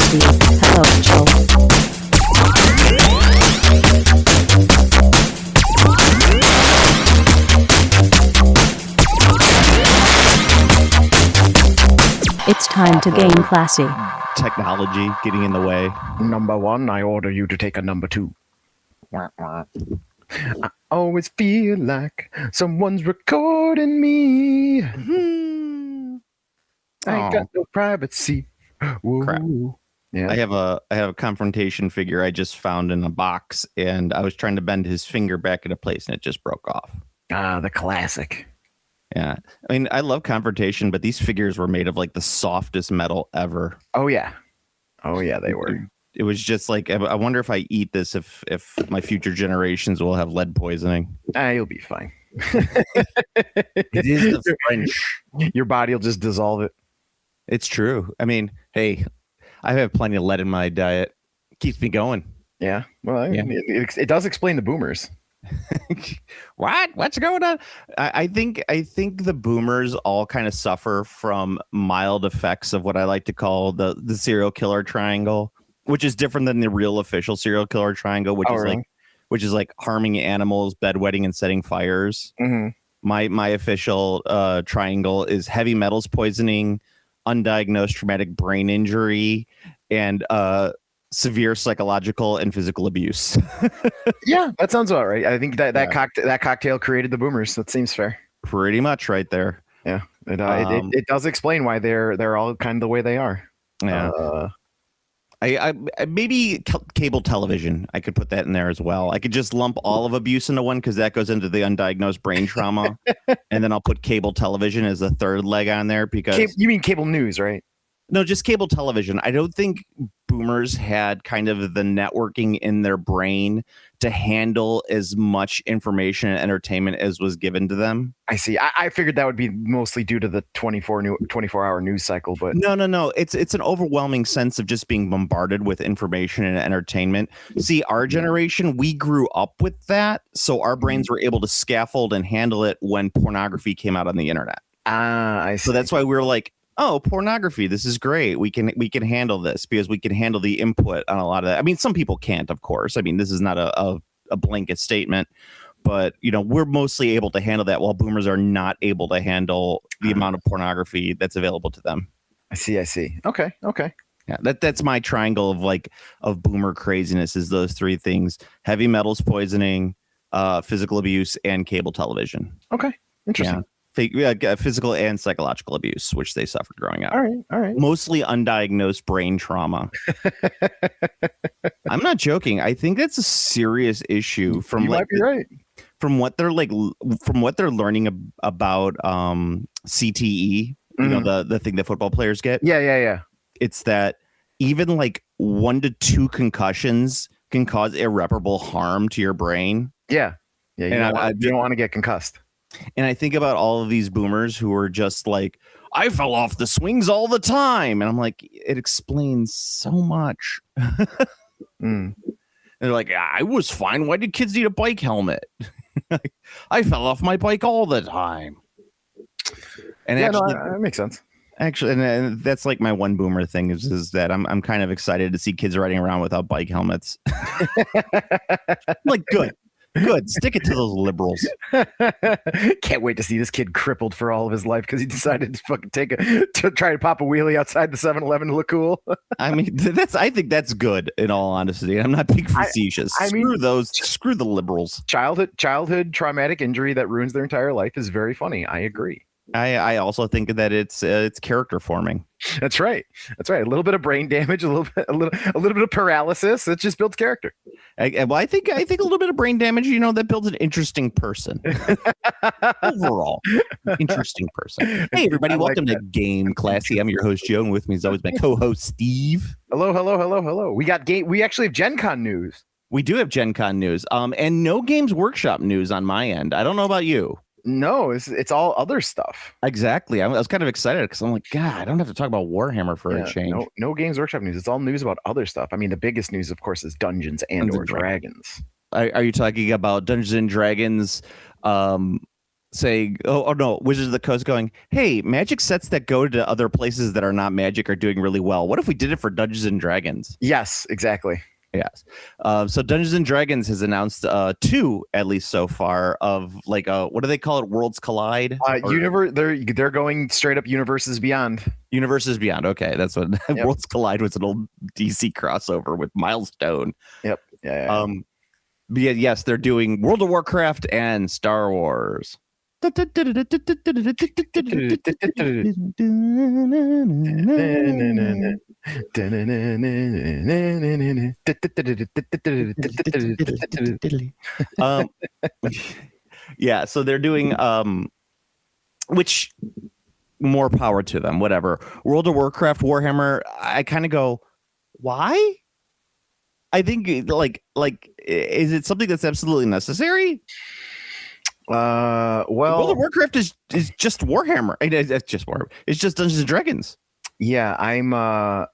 Steve. Hello, Joe. It's time to game classy. Technology getting in the way. Number one, I order you to take a number two. I always feel like someone's recording me. I ain't got no privacy. Whoa. Crap. Yeah. I have a confrontation figure I just found in a box, and I was trying to bend his finger back into place, and it just broke off. Ah, the classic. Yeah, I mean, I love confrontation, but these figures were made of like the softest metal ever. Oh yeah, they were. It was just like, I wonder if I eat this, if my future generations will have lead poisoning. You'll be fine. It is the French. Your body will just dissolve it. It's true. I mean, hey, I have plenty of lead in my diet. Keeps me going. Yeah. Well, Yeah. It does explain the boomers. What's going on? I think the boomers all kind of suffer from mild effects of what I like to call the serial killer triangle, which is different than the real official serial killer triangle, which is like harming animals, bedwetting, and setting fires. Mm-hmm. My official triangle is heavy metals poisoning, undiagnosed traumatic brain injury, and severe psychological and physical abuse. Yeah, that sounds about right. I think that cocktail created the boomers. That seems fair. Pretty much right there. Yeah, it does explain why they're all kind of the way they are. Yeah. I maybe cable television. I could put that in there as well. I could just lump all of abuse into one because that goes into the undiagnosed brain trauma, and then I'll put cable television as a third leg on there because you mean cable news, right? No, just cable television. I don't think boomers had kind of the networking in their brain to handle as much information and entertainment as was given to them. I see. I figured that would be mostly due to the 24-hour news cycle, but no. It's an overwhelming sense of just being bombarded with information and entertainment. See, our generation, we grew up with that, so our brains were able to scaffold and handle it when pornography came out on the internet. I see. So that's why we were like, oh, pornography, this is great. We can handle this because we can handle the input on a lot of that. I mean, some people can't, of course. I mean, this is not a blanket statement, but we're mostly able to handle that while boomers are not able to handle the amount of pornography that's available to them. I see. Okay. Yeah, that's my triangle of boomer craziness is those three things: heavy metals poisoning, physical abuse, and cable television. Okay. Interesting. Yeah. Physical and psychological abuse, which they suffered growing up. All right. Mostly undiagnosed brain trauma. I'm not joking. I think that's a serious issue. You might be right. From what they're learning about CTE, the thing that football players get. Yeah. It's that even 1 to 2 concussions can cause irreparable harm to your brain. Yeah. You don't want to get concussed. And I think about all of these boomers who are just like, I fell off the swings all the time. And I'm like, it explains so much. And they're like, I was fine. Why did kids need a bike helmet? I fell off my bike all the time. And that makes sense. Actually, and that's like my one boomer thing is that I'm kind of excited to see kids riding around without bike helmets. Like, good. Stick it to those liberals. Can't wait to see this kid crippled for all of his life because he decided to fucking try to pop a wheelie outside the 7-Eleven to look cool. I mean, I think that's good in all honesty. I'm not being facetious. Screw the liberals. Childhood traumatic injury that ruins their entire life is very funny. I agree. I also think that it's character forming. That's right. A little bit of brain damage, a little bit of paralysis. It just builds character. I think a little bit of brain damage, that builds an interesting person. Overall, interesting person. Hey, everybody, welcome to Game Classy. I'm your host, Joe, and with me is always my co-host, Steve. Hello. We actually have Gen Con news. We do have Gen Con news, and no Games Workshop news on my end. I don't know about you. No, it's all other stuff. Exactly. I was kind of excited because I'm like, God, I don't have to talk about Warhammer for a change. No Games Workshop news. It's all news about other stuff. I mean, the biggest news, of course, is Dungeons and or Dragons. Are you talking about Dungeons and Dragons saying, oh no, Wizards of the Coast going, hey, Magic sets that go to other places that are not Magic are doing really well. What if we did it for Dungeons and Dragons? Yes, exactly. Yes. So Dungeons and Dragons has announced 2, at least so far, of like what do they call it? Worlds Collide? They're going straight up Universes Beyond. Universes Beyond. Okay, that's what Yep. Worlds Collide was, an old DC crossover with Milestone. Yep. Yeah. But yes, they're doing World of Warcraft and Star Wars. Yeah, so they're doing which, more power to them, whatever. World of Warcraft, Warhammer, I kind of go, why? I think like is it something that's absolutely necessary? Well, World of Warcraft is just Warhammer. It's just Warhammer. It's just Dungeons and Dragons. Yeah, I'm not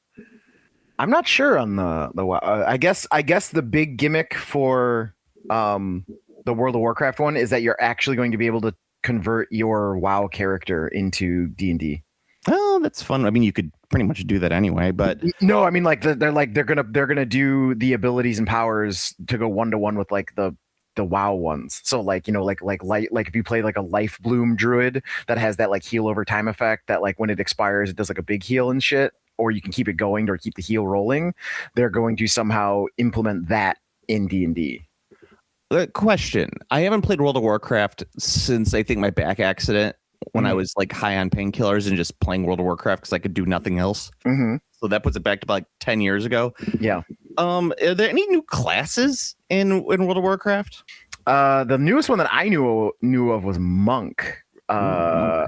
sure on the I guess the big gimmick for the World of Warcraft one is that you're actually going to be able to convert your WoW character into D&D. Oh, that's fun. I mean, you could pretty much do that anyway, but no, I mean, like they're gonna do the abilities and powers to go 1-to-1 with like the WoW ones. So like, you know, like if you play like a Life Bloom Druid that has that like heal over time effect that like when it expires it does like a big heal and shit, or you can keep it going or keep the heal rolling. They're going to somehow implement that in D&D. Question: I haven't played World of Warcraft since I think my back accident, when I was like high on painkillers and just playing World of Warcraft because I could do nothing else. Mm-hmm. So that puts it back to like 10 years ago. Yeah. Are there any new classes in World of Warcraft? The newest one that I knew of was Monk. I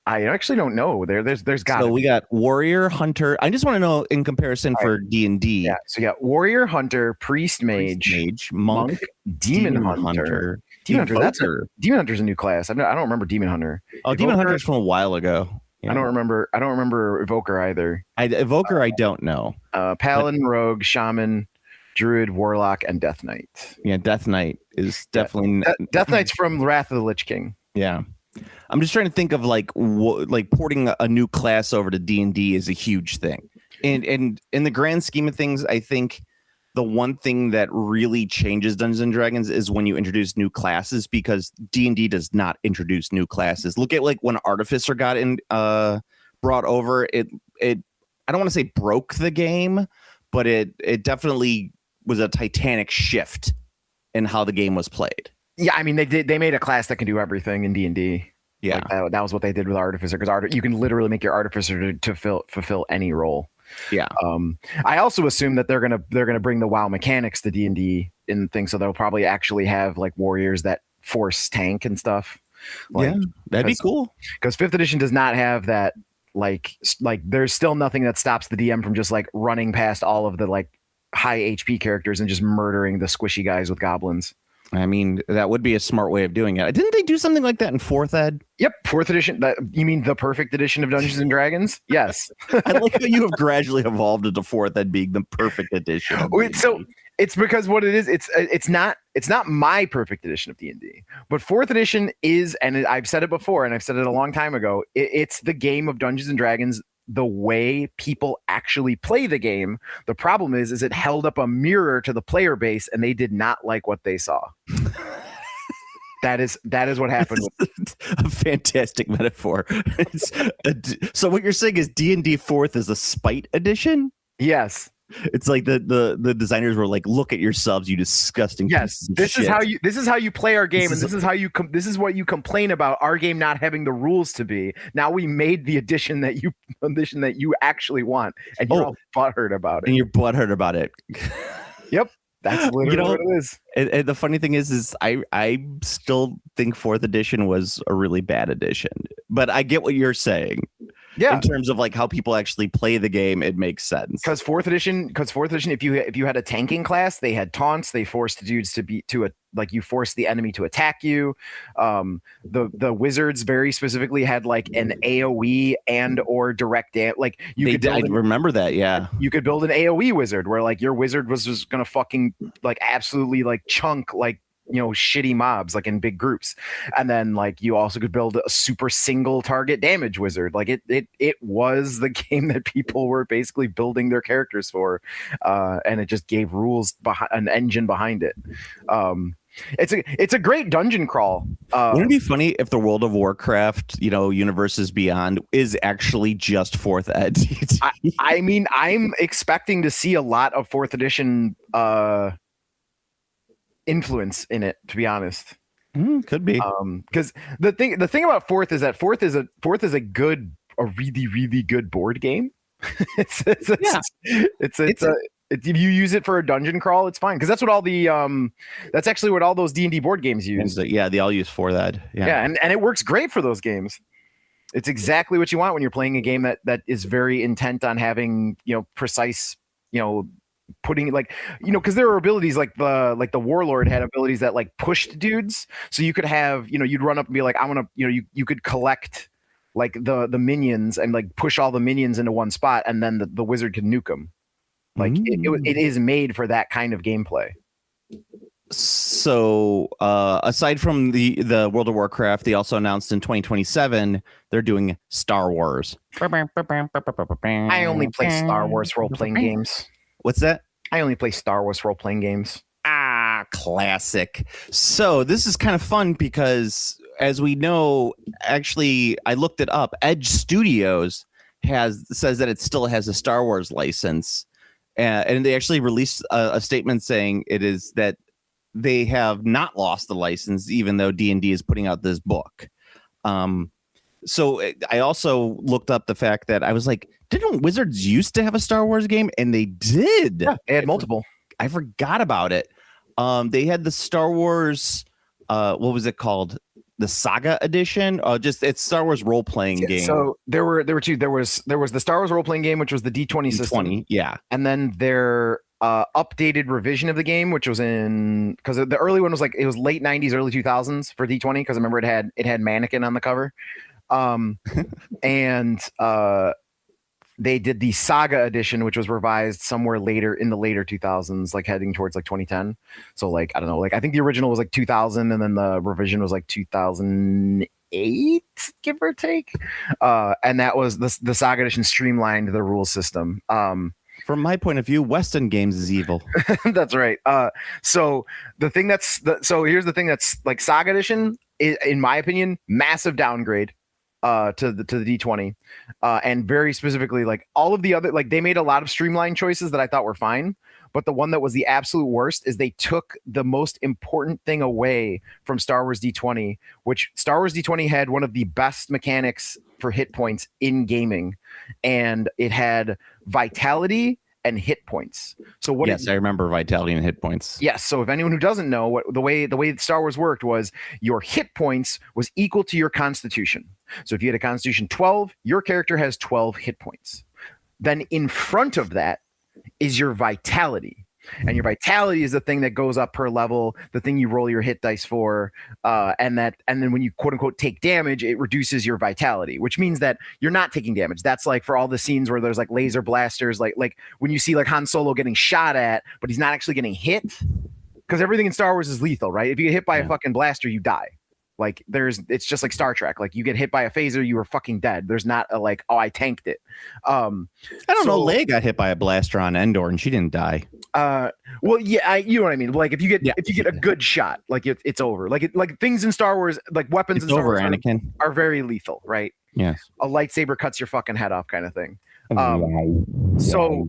actually don't know. There's got. So we got Warrior, Hunter. I just want to know in comparison for D&D. Yeah. So you got Warrior, Hunter, Priest, Mage, Monk, Demon Hunter. Demon Hunter. Demon Hunter's a new class. I don't remember Demon Hunter. Oh, Evoker, Demon Hunter's from a while ago. Yeah. I don't remember Evoker either. Evoker, I don't know. Paladin, Rogue, Shaman, Druid, Warlock, and Death Knight. Yeah, Death Knight is definitely Death Knight's from Wrath of the Lich King. Yeah. I'm just trying to think of like porting a new class over to D&D is a huge thing. And in the grand scheme of things, I think the one thing that really changes Dungeons and Dragons is when you introduce new classes, because D&D does not introduce new classes. Look at like when Artificer got brought over, it I don't want to say broke the game, but it definitely was a titanic shift in how the game was played. Yeah, I mean they made a class that can do everything in D&D. Yeah, like that was what they did with Artificer, because you can literally make your Artificer to fulfill any role. Yeah. I also assume that they're gonna bring the WoW mechanics to D&D in things, so they'll probably actually have like warriors that force tank and stuff. Like, yeah, that'd be cool. Because 5th edition does not have that. Like there's still nothing that stops the DM from just like running past all of the like high HP characters and just murdering the squishy guys with goblins. I mean, that would be a smart way of doing it. Didn't they do something like that in 4th ed? Yep, 4th edition. You mean the perfect edition of Dungeons and Dragons? Yes. I like how you have gradually evolved into 4th ed being the perfect edition. So it's because what it is, it's not my perfect edition of D&D, but 4th edition is, and I've said it before, and I've said it a long time ago, it's the game of Dungeons and Dragons the way people actually play the game. The problem is it held up a mirror to the player base, and they did not like what they saw. That is what happened. A fantastic metaphor. So what you're saying is D&D 4th is a spite edition? Yes. It's like the designers were like, look at yourselves, you disgusting. Yes, this is how you play our game, and this is what you complain about our game not having the rules to be. Now we made the edition that you actually want, and you're all butthurt about it. And you're butthurt about it. Yep. That's literally what it is. And the funny thing is I still think 4th edition was a really bad edition, but I get what you're saying. Yeah, in terms of like how people actually play the game, it makes sense. Because 4th edition, if you had a tanking class, they had taunts. They forced dudes you forced the enemy to attack you. The wizards very specifically had like an AOE and or direct I remember that. Yeah, you could build an AOE wizard where like your wizard was just gonna fucking like absolutely like chunk like shitty mobs like in big groups. And then like you also could build a super single target damage wizard. Like it was the game that people were basically building their characters for, and it just gave rules behind an engine behind it. It's a great dungeon crawl. Wouldn't it be funny if the World of Warcraft, Universes Beyond is actually just 4th ed? I mean, I'm expecting to see a lot of 4th edition influence in it, to be honest. Could be. Because the thing about 4th is that 4th is a really, really good board game. If you use it for a dungeon crawl, it's fine, because that's what all the that's actually what all those D&D board games use. Yeah, they all use 4th ed. Yeah, and it works great for those games. It's exactly what you want when you're playing a game that is very intent on having precise putting because there are abilities like the warlord had abilities that like pushed dudes, so you could have you'd run up and be like, I want to you could collect like the minions and like push all the minions into one spot, and then the wizard can nuke them. Like it is made for that kind of gameplay. So aside from the World of Warcraft, they also announced in 2027 they're doing Star Wars. I only play Star Wars role-playing games. What's that? I only play Star Wars role-playing games. Classic. So this is kind of fun because, as we know, actually, I looked it up. Edge Studios says that it still has a Star Wars license. And they actually released a statement saying it is that they have not lost the license, even though D&D is putting out this book. So I also looked up the fact that I was like, didn't Wizards used to have a Star Wars game? And they did. Yeah, they had multiple. I forgot about it. They had the Star Wars, what was it called? The Saga Edition? It's Star Wars role-playing game. So there were two. There was the Star Wars role-playing game, which was the D20 system. Yeah. And then their updated revision of the game, which was because the early one was like, it was late 90s, early 2000s for D20, because I remember it had Mannequin on the cover. And they did the Saga Edition, which was revised somewhere later in the later 2000s, like heading towards like 2010. So like, I don't know, like I think the original was like 2000, and then the revision was like 2008, give or take. And that was the Saga Edition streamlined the rule system. From my point of view, Western Games is evil. That's right. So here's the thing that's like Saga Edition is, in my opinion, massive downgrade to the D20, and very specifically, like all of the other, like they made a lot of streamlined choices that I thought were fine, but the one that was the absolute worst is they took the most important thing away from Star Wars D20, which Star Wars D20 had one of the best mechanics for hit points in gaming, and it had vitality and hit points. So I remember vitality and hit points. Yes. So if anyone who doesn't know, what the way Star Wars worked was your hit points was equal to your constitution. So if you had a constitution 12, your character has 12 hit points. Then in front of that is your vitality. And your vitality is the thing that goes up per level, the thing you roll your hit dice for, and then when you quote unquote take damage, it reduces your vitality, which means that you're not taking damage. That's like for all the scenes where there's like laser blasters, like when you see like Han Solo getting shot at, but he's not actually getting hit, because everything in Star Wars is lethal, right? If you get hit by a fucking blaster, you die. Like it's just like Star Trek. Like you get hit by a phaser, you were fucking dead. There's not a like, oh, I tanked it. I don't know. Leia got hit by a blaster on Endor and she didn't die. Well, yeah, you know what I mean. Like if you get a good shot, like it's over. Like things in Star Wars, like weapons in Star Wars Anakin are very lethal, right? Yes. A lightsaber cuts your fucking head off, kind of thing. So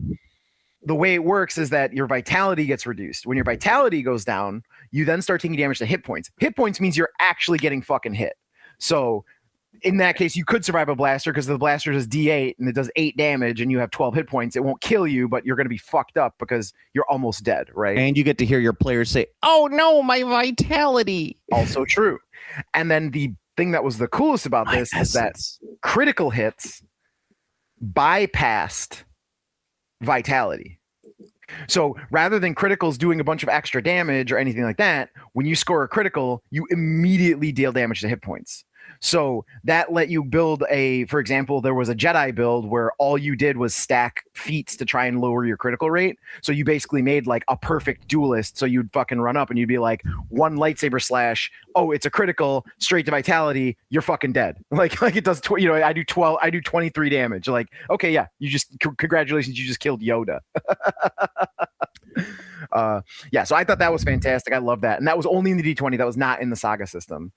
the way it works is that your vitality gets reduced. When your vitality goes down, you then start taking damage to hit points. Hit points means you're actually getting fucking hit. So in that case, you could survive a blaster because the blaster does D8 and it does 8 damage and you have 12 hit points. It won't kill you, but you're going to be fucked up because you're almost dead, right? And you get to hear your players say, oh no, my vitality. Also true. And then the thing that was the coolest about this is that critical hits bypassed vitality. So rather than criticals doing a bunch of extra damage or anything like that, when you score a critical, you immediately deal damage to hit points. So that let you build for example, there was a Jedi build where all you did was stack feats to try and lower your critical rate. So you basically made like a perfect duelist. So you'd fucking run up and you'd be like, one lightsaber slash, oh, it's a critical, straight to vitality, you're fucking dead. Like it does, I do 23 damage. Like, okay, yeah, you just, congratulations, you just killed Yoda. Yeah, so I thought that was fantastic. I love that. And that was only in the D20. That was not in the Saga system.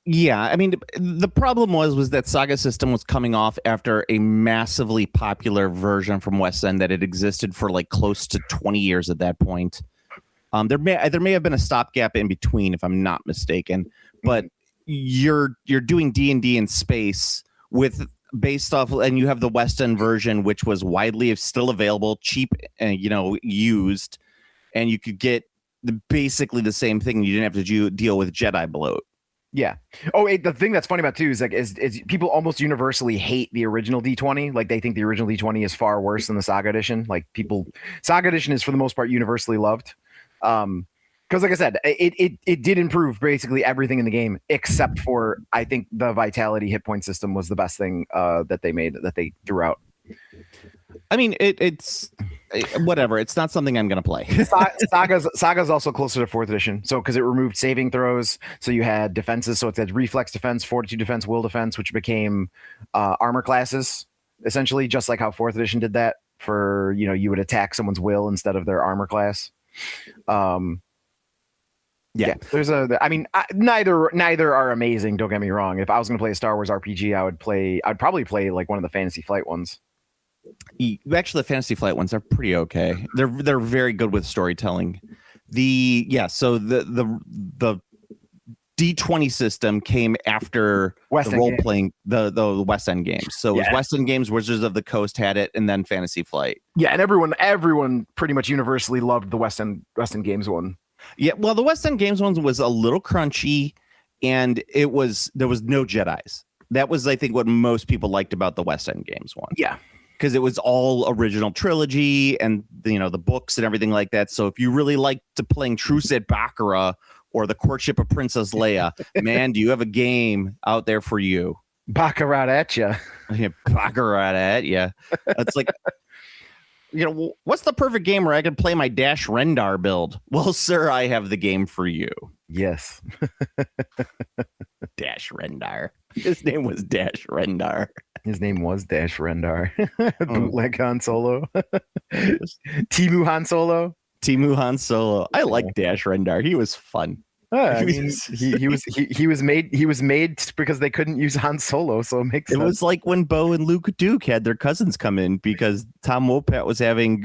Yeah, I mean, the problem was that Saga system was coming off after a massively popular version from West End that had existed for like close to 20 years at that point. There may have been a stopgap in between, if I'm not mistaken, but you're doing D&D in space based off, and you have the West End version, which was widely still available, cheap, and used, and you could get basically the same thing. You didn't have to deal with Jedi bloat. Yeah. Oh, the thing that's funny about too is like is people almost universally hate the original D20. Like they think the original D20 is far worse than the Saga edition. Like Saga edition is for the most part universally loved. Because like I said, it did improve basically everything in the game except for, I think, the vitality hit point system was the best thing that they threw out. I mean, it's whatever. It's not something I'm going to play. Saga's also closer to 4th edition. So because it removed saving throws. So you had defenses. So it said reflex defense, fortitude defense, will defense, which became armor classes, essentially, just like how 4th edition did that for, you would attack someone's will instead of their armor class. Yeah, there's neither are amazing. Don't get me wrong. If I was going to play a Star Wars RPG, I'd probably play like one of the Fantasy Flight ones. Actually, the Fantasy Flight ones are pretty okay. They're very good with storytelling. So the D20 system came after the role playing the West End games. So it was West End games, Wizards of the Coast had it, and then Fantasy Flight. Yeah, and everyone pretty much universally loved the West End games one. Yeah, well, the West End games one was a little crunchy, and there was no Jedis. That was, I think, what most people liked about the West End games one. Yeah. Because it was all original trilogy and the books and everything like that. So if you really liked playing Truce at Baccarat or The Courtship of Princess Leia, man, do you have a game out there for you? Baccarat at ya. Yeah, Baccarat at ya. It's like, what's the perfect game where I could play my Dash Rendar build? Well, sir, I have the game for you. Yes. Dash Rendar. His name was Dash Rendar. His name was Dash Rendar. Bootleg Han Solo. Timu Han Solo. Timu Han Solo. I like Dash Rendar. He was fun. He was made because they couldn't use Han Solo, so it makes sense. It was like when Bo and Luke Duke had their cousins come in because Tom Wopat was having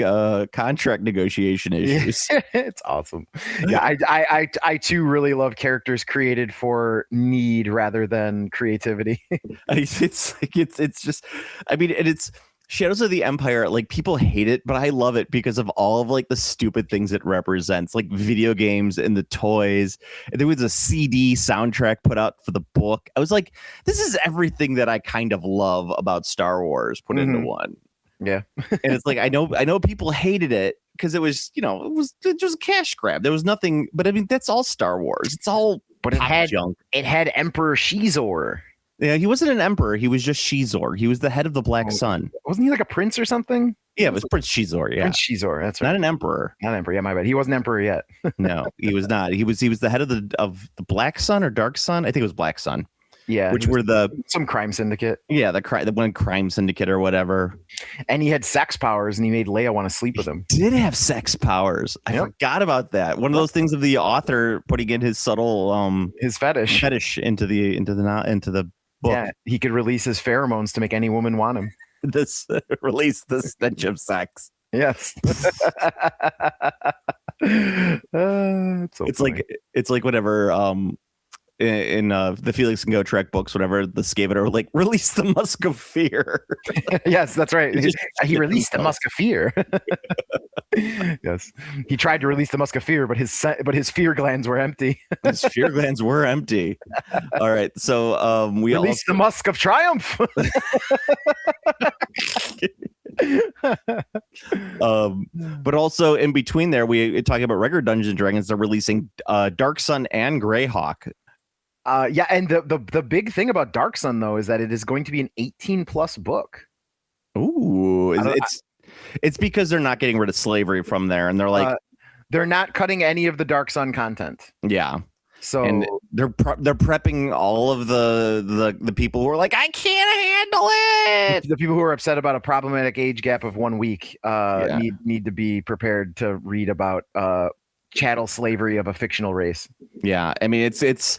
contract negotiation issues. It's awesome. Yeah, I too really love characters created for need rather than creativity. It's just, I mean, and it's Shadows of the Empire, like people hate it, but I love it because of all of like the stupid things it represents, like video games and the toys. And there was a CD soundtrack put out for the book. I was like, this is everything that I kind of love about Star Wars put into one. Yeah. And it's like, I know people hated it because it was, it was just a cash grab. There was nothing, but I mean, that's all Star Wars. It's all, but it had junk. It had Emperor Shizor. Yeah, he wasn't an emperor. He was just Shizor. He was the head of the Black Sun. Wasn't he like a prince or something? Yeah, it was Prince Shizor. Yeah, Prince Shizor. That's right. Not an emperor. Not an emperor. Yeah, my bad. He wasn't emperor yet. No, he was not. He was the head of the Black Sun or Dark Sun. I think it was Black Sun. Yeah, which were some crime syndicate. Yeah, the one crime syndicate or whatever. And he had sex powers, and he made Leia want to sleep with him. Did have sex powers. I forgot about that. One of those things of the author putting in his subtle his fetish into the book. Yeah, he could release his pheromones to make any woman want him. Release the stench of sex. Yes. It's like whatever in the Felix and Gotrek books, whatever, the Skaven like release the musk of fear. Yes, that's right. He released the musk of fear. Yes, he tried to release the musk of fear, but his fear glands were empty. His fear glands were empty. All right, so we release the musk of triumph. But also in between there, we talking about regular Dungeons and Dragons. They're releasing Dark Sun and Greyhawk. Yeah, and the big thing about Dark Sun though is that it is going to be an 18+ book. Ooh, it's because they're not getting rid of slavery from there, and they're like, they're not cutting any of the Dark Sun content. yeah. So and they're prepping all of the people who are like, I can't handle it. The people who are upset about a problematic age gap of 1 week need to be prepared to read about chattel slavery of a fictional race. Yeah, I mean, it's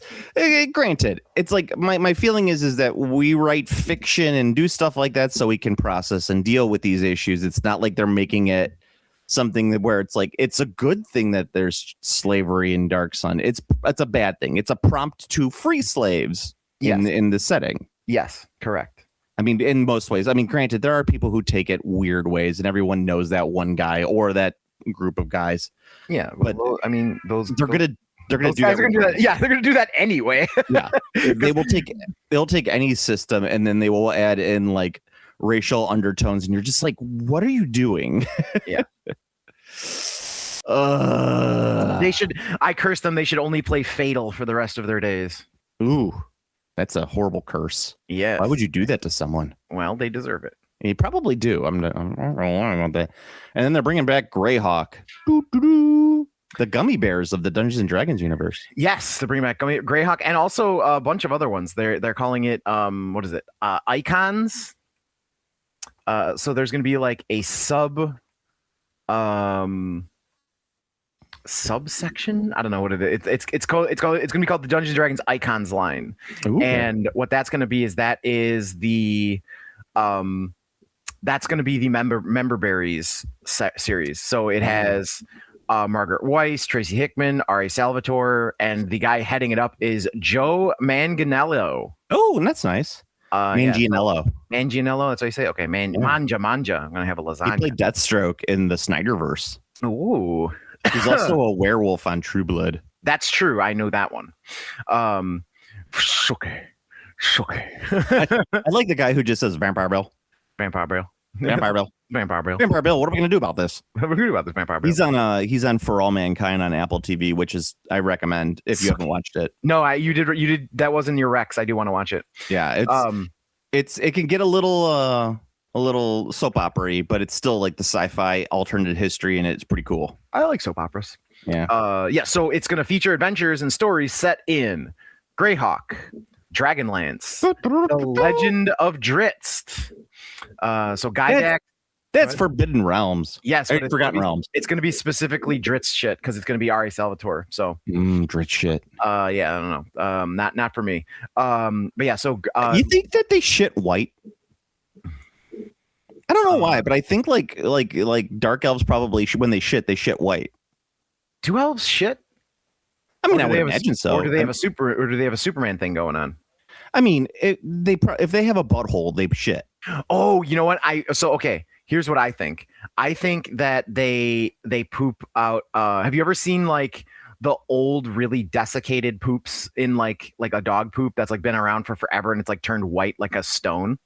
granted, it's like my feeling is that we write fiction and do stuff like that so we can process and deal with these issues. It's not like they're making it something where it's like it's a good thing that there's slavery in Dark Sun. It's a bad thing. It's a prompt to free slaves in the setting. Yes, correct. I mean, in most ways. I mean, granted, there are people who take it weird ways, and everyone knows that one guy or that group of guys. Yeah, but I mean, they're gonna do that. Yeah, they're gonna do that anyway. Yeah, they'll take any system and then they will add in like racial undertones, and you're just like, what are you doing? Yeah. I curse them. They should only play Fatal for the rest of their days. Ooh, that's a horrible curse. Yeah. Why would you do that to someone? Well, they deserve it. You probably do. I'm not about that. And then they're bringing back Greyhawk, the gummy bears of the Dungeons and Dragons universe. Yes, they're bringing back Greyhawk, and also a bunch of other ones. They're calling it what is it? Icons. So there's going to be like a subsection. I don't know what it is. It's going to be called the Dungeons and Dragons Icons line. Ooh. And what that's going to be is the that's going to be the member berries series. So it has Margaret Weiss, Tracy Hickman, R.A. Salvatore, and the guy heading it up is Joe Manganiello. Oh, that's nice. Manganiello. Manganiello, that's what you say? Okay, Manja. I'm going to have a lasagna. He played Deathstroke in the Snyderverse. Ooh. He's also a werewolf on True Blood. That's true. I know that one. Okay. I like the guy who just says Vampire Bill. Vampire Bill. Vampire Bill. Vampire Bill. Vampire Bill. What are we gonna do about this? What are we gonna do about this Vampire Bill? He's on For All Mankind on Apple TV, which is I recommend if you haven't watched it. No, you did. That wasn't your Rex. I do want to watch it. Yeah, it can get a little soap opera-y, but it's still like the sci-fi alternate history, and it's pretty cool. I like soap operas. Yeah. So it's gonna feature adventures and stories set in Greyhawk, Dragonlance, The Legend of Drizzt. So Gygax. That's Forbidden Realms. Yes, but Forgotten Realms. It's going to be specifically Drizzt shit because it's going to be R.A. Salvatore. So Drizzt shit. Yeah, I don't know. Not for me. But yeah. So you think that they shit white? I don't know why, but I think like dark elves probably when they shit white. Do elves shit? I mean, I would imagine so. Or do they have a Superman thing going on? I mean, if they have a butthole, they shit. Oh, you know what? Okay. Here's what I think. I think that they poop out. Have you ever seen like the old, really desiccated poops in like a dog poop that's like been around for forever and it's like turned white like a stone?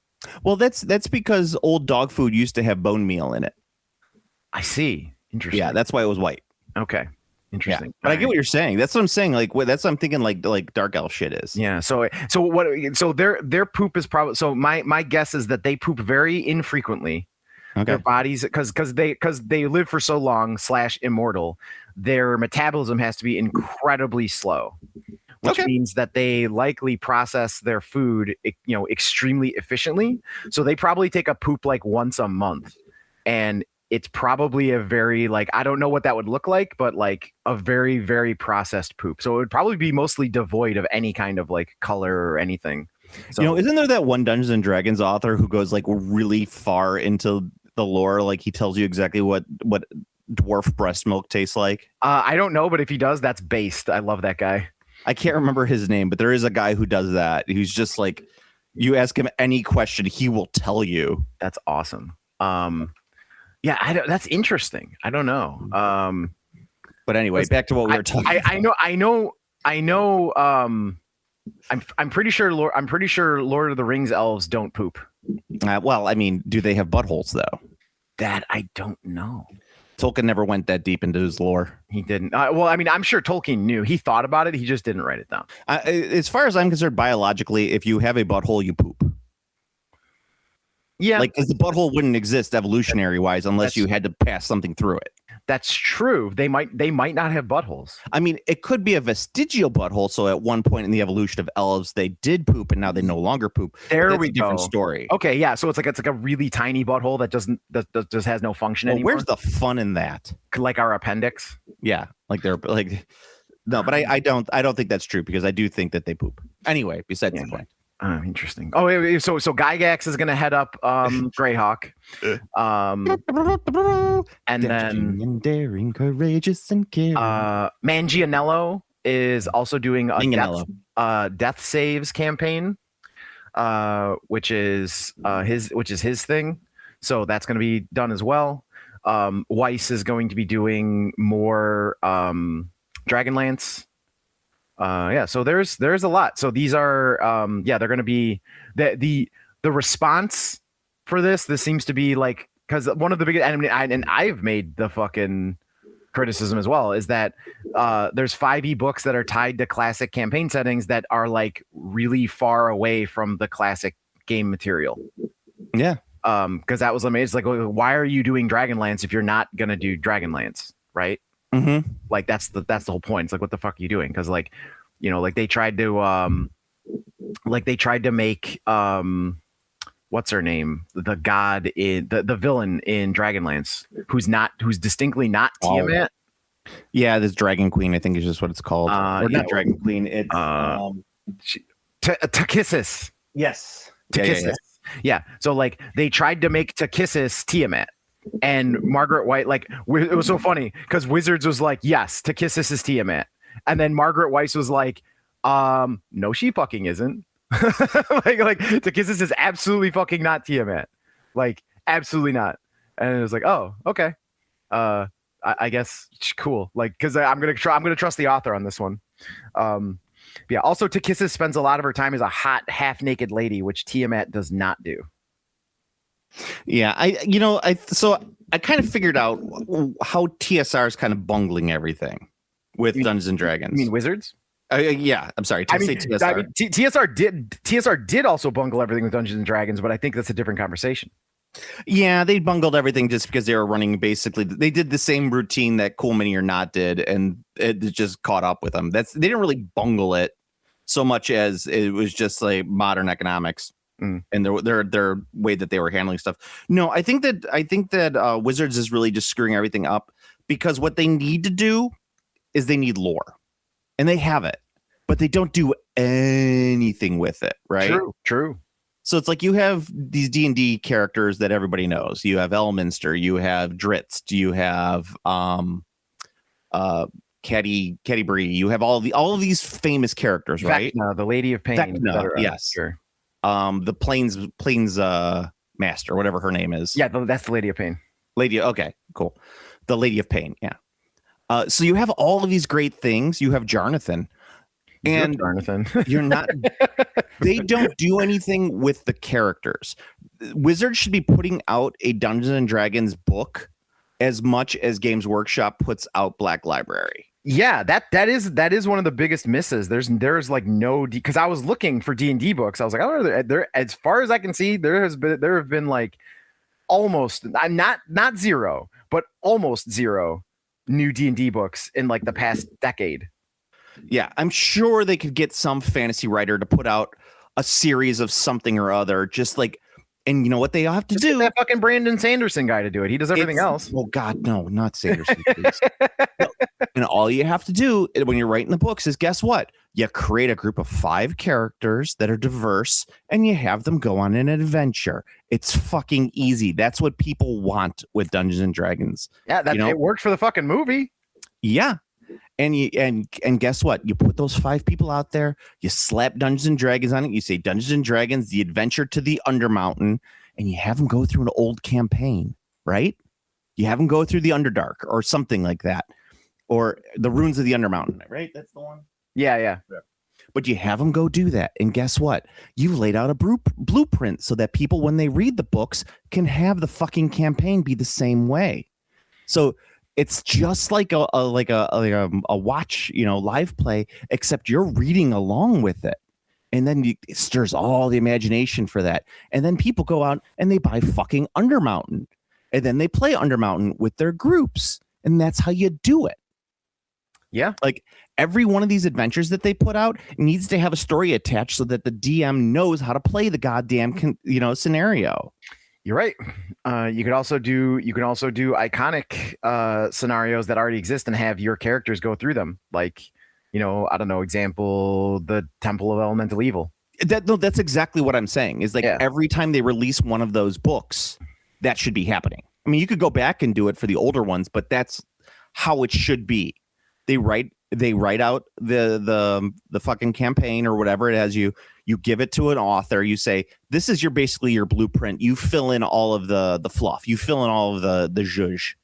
Well, that's because old dog food used to have bone meal in it. I see. Interesting. Yeah, that's why it was white. Okay. Interesting. Yeah, but I get what you're saying. That's what I'm saying. Like, that's what I'm thinking. Like dark elf shit is. Yeah. So their poop is probably. So my guess is that they poop very infrequently. Okay. Their bodies, because they live for so long / immortal, their metabolism has to be incredibly slow, which means that they likely process their food, extremely efficiently. So they probably take a poop like once a month, and it's probably a very I don't know what that would look like, but like a very, very processed poop. So it would probably be mostly devoid of any kind of like color or anything. So, isn't there that one Dungeons and Dragons author who goes like really far into the lore? Like he tells you exactly what dwarf breast milk tastes like. I don't know, but if he does, that's based. I love that guy. I can't remember his name, but there is a guy who does that. He's just like, you ask him any question, he will tell you. That's awesome. Yeah, that's interesting. I don't know. But anyway, back to what we were talking about. I know. I'm pretty sure Lord of the Rings elves don't poop. Well, I mean, do they have buttholes though? That I don't know. Tolkien never went that deep into his lore. He didn't. Well, I mean, I'm sure Tolkien knew. He thought about it. He just didn't write it down. As far as I'm concerned, biologically, if you have a butthole, you poop. Yeah, like because the butthole wouldn't exist evolutionary wise unless you had to pass something through it. That's true. They might not have buttholes. I mean, it could be a vestigial butthole. So at one point in the evolution of elves, they did poop, and now they no longer poop. There we go. Different story. Okay, yeah. So it's like a really tiny butthole that just has no function anymore. Where's the fun in that? Like our appendix. Yeah, like they're like. No, but I don't think that's true because I do think that they poop. Anyway, besides the point. Interesting. Oh, so Gygax is going to head up Greyhawk, and then and daring, courageous and caring. Mangianello is also doing a death saves campaign, which is his thing. So that's going to be done as well. Weiss is going to be doing more Dragonlance. So there's a lot. So these are they're going to be the response for this seems to be like, because one of the biggest, and I've made the fucking criticism as well, is that there's 5e books that are tied to classic campaign settings that are like really far away from the classic game material. Yeah. Because that was amazing. It's like, why are you doing Dragonlance if you're not gonna do Dragonlance, right? Mm-hmm. Like that's the whole point. It's like, what the fuck are you doing? Because like, like they tried to make what's her name, the god in the villain in Dragonlance, who's distinctly not Tiamat. Yeah, this Dragon Queen, I think is just what it's called. Or not Dragon Queen. It's Takissis. Yes. Takissis. Yeah. So like they tried to make Takissis Tiamat. And Margaret White, like, it was so funny because Wizards was like, yes, Takissis is Tiamat. And then Margaret Weiss was like, no, she fucking isn't. like Takissis is absolutely fucking not Tiamat. Like, absolutely not. And it was like, oh, okay. I guess cool. Like, because I'm gonna trust the author on this one. Yeah. Also, Takissis spends a lot of her time as a hot, half-naked lady, which Tiamat does not do. Yeah, I kind of figured out how TSR is kind of bungling everything with Dungeons and Dragons. You mean Wizards? Yeah, I'm sorry. TSR did also bungle everything with Dungeons and Dragons, but I think that's a different conversation. Yeah, they bungled everything just because they were running basically. They did the same routine that Cool Mini or Not did, and it just caught up with them. They didn't really bungle it so much as it was just like modern economics. And their way that they were handling stuff. No, I think that Wizards is really just screwing everything up because what they need to do is they need lore, and they have it, but they don't do anything with it. Right? True. So it's like you have these D&D characters that everybody knows. You have Elminster, you have Dritz, you have Caddy Bree. You have all of these famous characters, right? Vecna, the Lady of Pain. Vecna, yes. Sure. The plains master, whatever her name is. Yeah, that's the Lady of Pain. Okay, cool. The Lady of Pain, yeah. So you have all of these great things. You have Jarnathan. And you're not they don't do anything with the characters. Wizards should be putting out a Dungeons and Dragons book as much as Games Workshop puts out Black Library. Yeah, that is one of the biggest misses. There's like no because I was looking for D&D books. I was like, oh, there as far as I can see, there have been like almost not zero, but almost zero new D&D books in like the past decade. Yeah, I'm sure they could get some fantasy writer to put out a series of something or other, just like. And you know what they have to do? That fucking Brandon Sanderson guy to do it. He does everything else. Oh God, no, not Sanderson. Please. No. And all you have to do when you're writing the books is guess what? You create a group of 5 characters that are diverse, and you have them go on an adventure. It's fucking easy. That's what people want with Dungeons and Dragons. Yeah, it worked for the fucking movie. Yeah. And guess what? You put those 5 people out there, you slap Dungeons and Dragons on it, you say Dungeons and Dragons, the adventure to the Undermountain, and you have them go through an old campaign, right? You have them go through the Underdark or something like that. Or the Runes of the Undermountain, right? That's the one. Yeah. But you have them go do that. And guess what? You've laid out a blueprint so that people, when they read the books, can have the fucking campaign be the same way. So It's just like a watch, live play, except you're reading along with it. And then it stirs all the imagination for that. And then people go out and they buy fucking Undermountain. And then they play Undermountain with their groups. And that's how you do it. Yeah. Like every one of these adventures that they put out needs to have a story attached so that the DM knows how to play the goddamn, scenario. You're right. You can also do iconic scenarios that already exist and have your characters go through them. Like, I don't know, example, the Temple of Elemental Evil. That's exactly what I'm saying. Is like every time they release one of those books, that should be happening. I mean, you could go back and do it for the older ones, but that's how it should be. They write out the fucking campaign or whatever it has. You give it to an author. You say, this is basically your blueprint. You fill in all of the fluff. You fill in all of the zhuzh.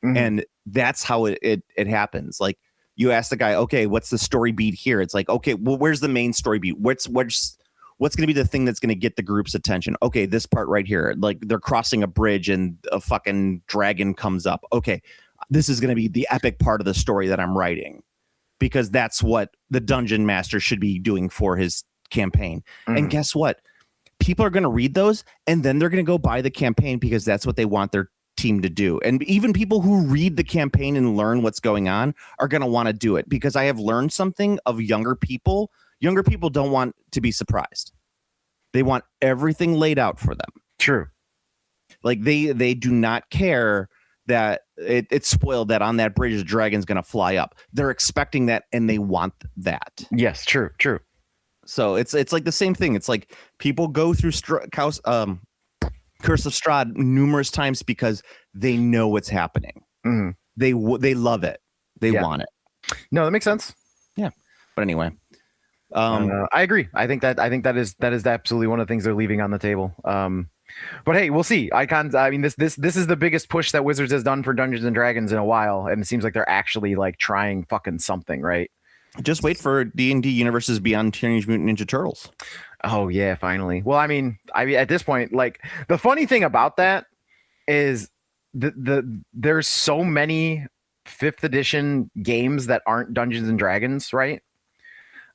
Mm-hmm. And that's how it happens. Like, you ask the guy, okay, what's the story beat here? It's like, okay, well, where's the main story beat? What's going to be the thing that's going to get the group's attention? Okay, this part right here. Like, they're crossing a bridge and a fucking dragon comes up. Okay, this is going to be the epic part of the story that I'm writing, because that's what the dungeon master should be doing for his campaign. Mm. And guess what? People are going to read those, and then they're going to go buy the campaign because that's what they want their team to do. And even people who read the campaign and learn what's going on are going to want to do it, because I have learned something of younger people. Younger people don't want to be surprised. They want everything laid out for them. True. Like they do not care that it's spoiled that on that bridge the dragon's going to fly up. They're expecting that and they want that. Yes, true. So it's like the same thing. It's like people go through Curse of Strahd numerous times because they know what's happening. Mm-hmm. They love it. They want it. No, that makes sense. Yeah. But anyway, I agree. I think that is absolutely one of the things they're leaving on the table. But hey, we'll see. Icons. I mean, this is the biggest push that Wizards has done for Dungeons and Dragons in a while, and it seems like they're actually like trying fucking something, right? Just wait for D&D Universes Beyond Teenage Mutant Ninja Turtles. Oh yeah, finally. Well, I mean, at this point, like, the funny thing about that is there's so many 5th edition games that aren't Dungeons and Dragons, right?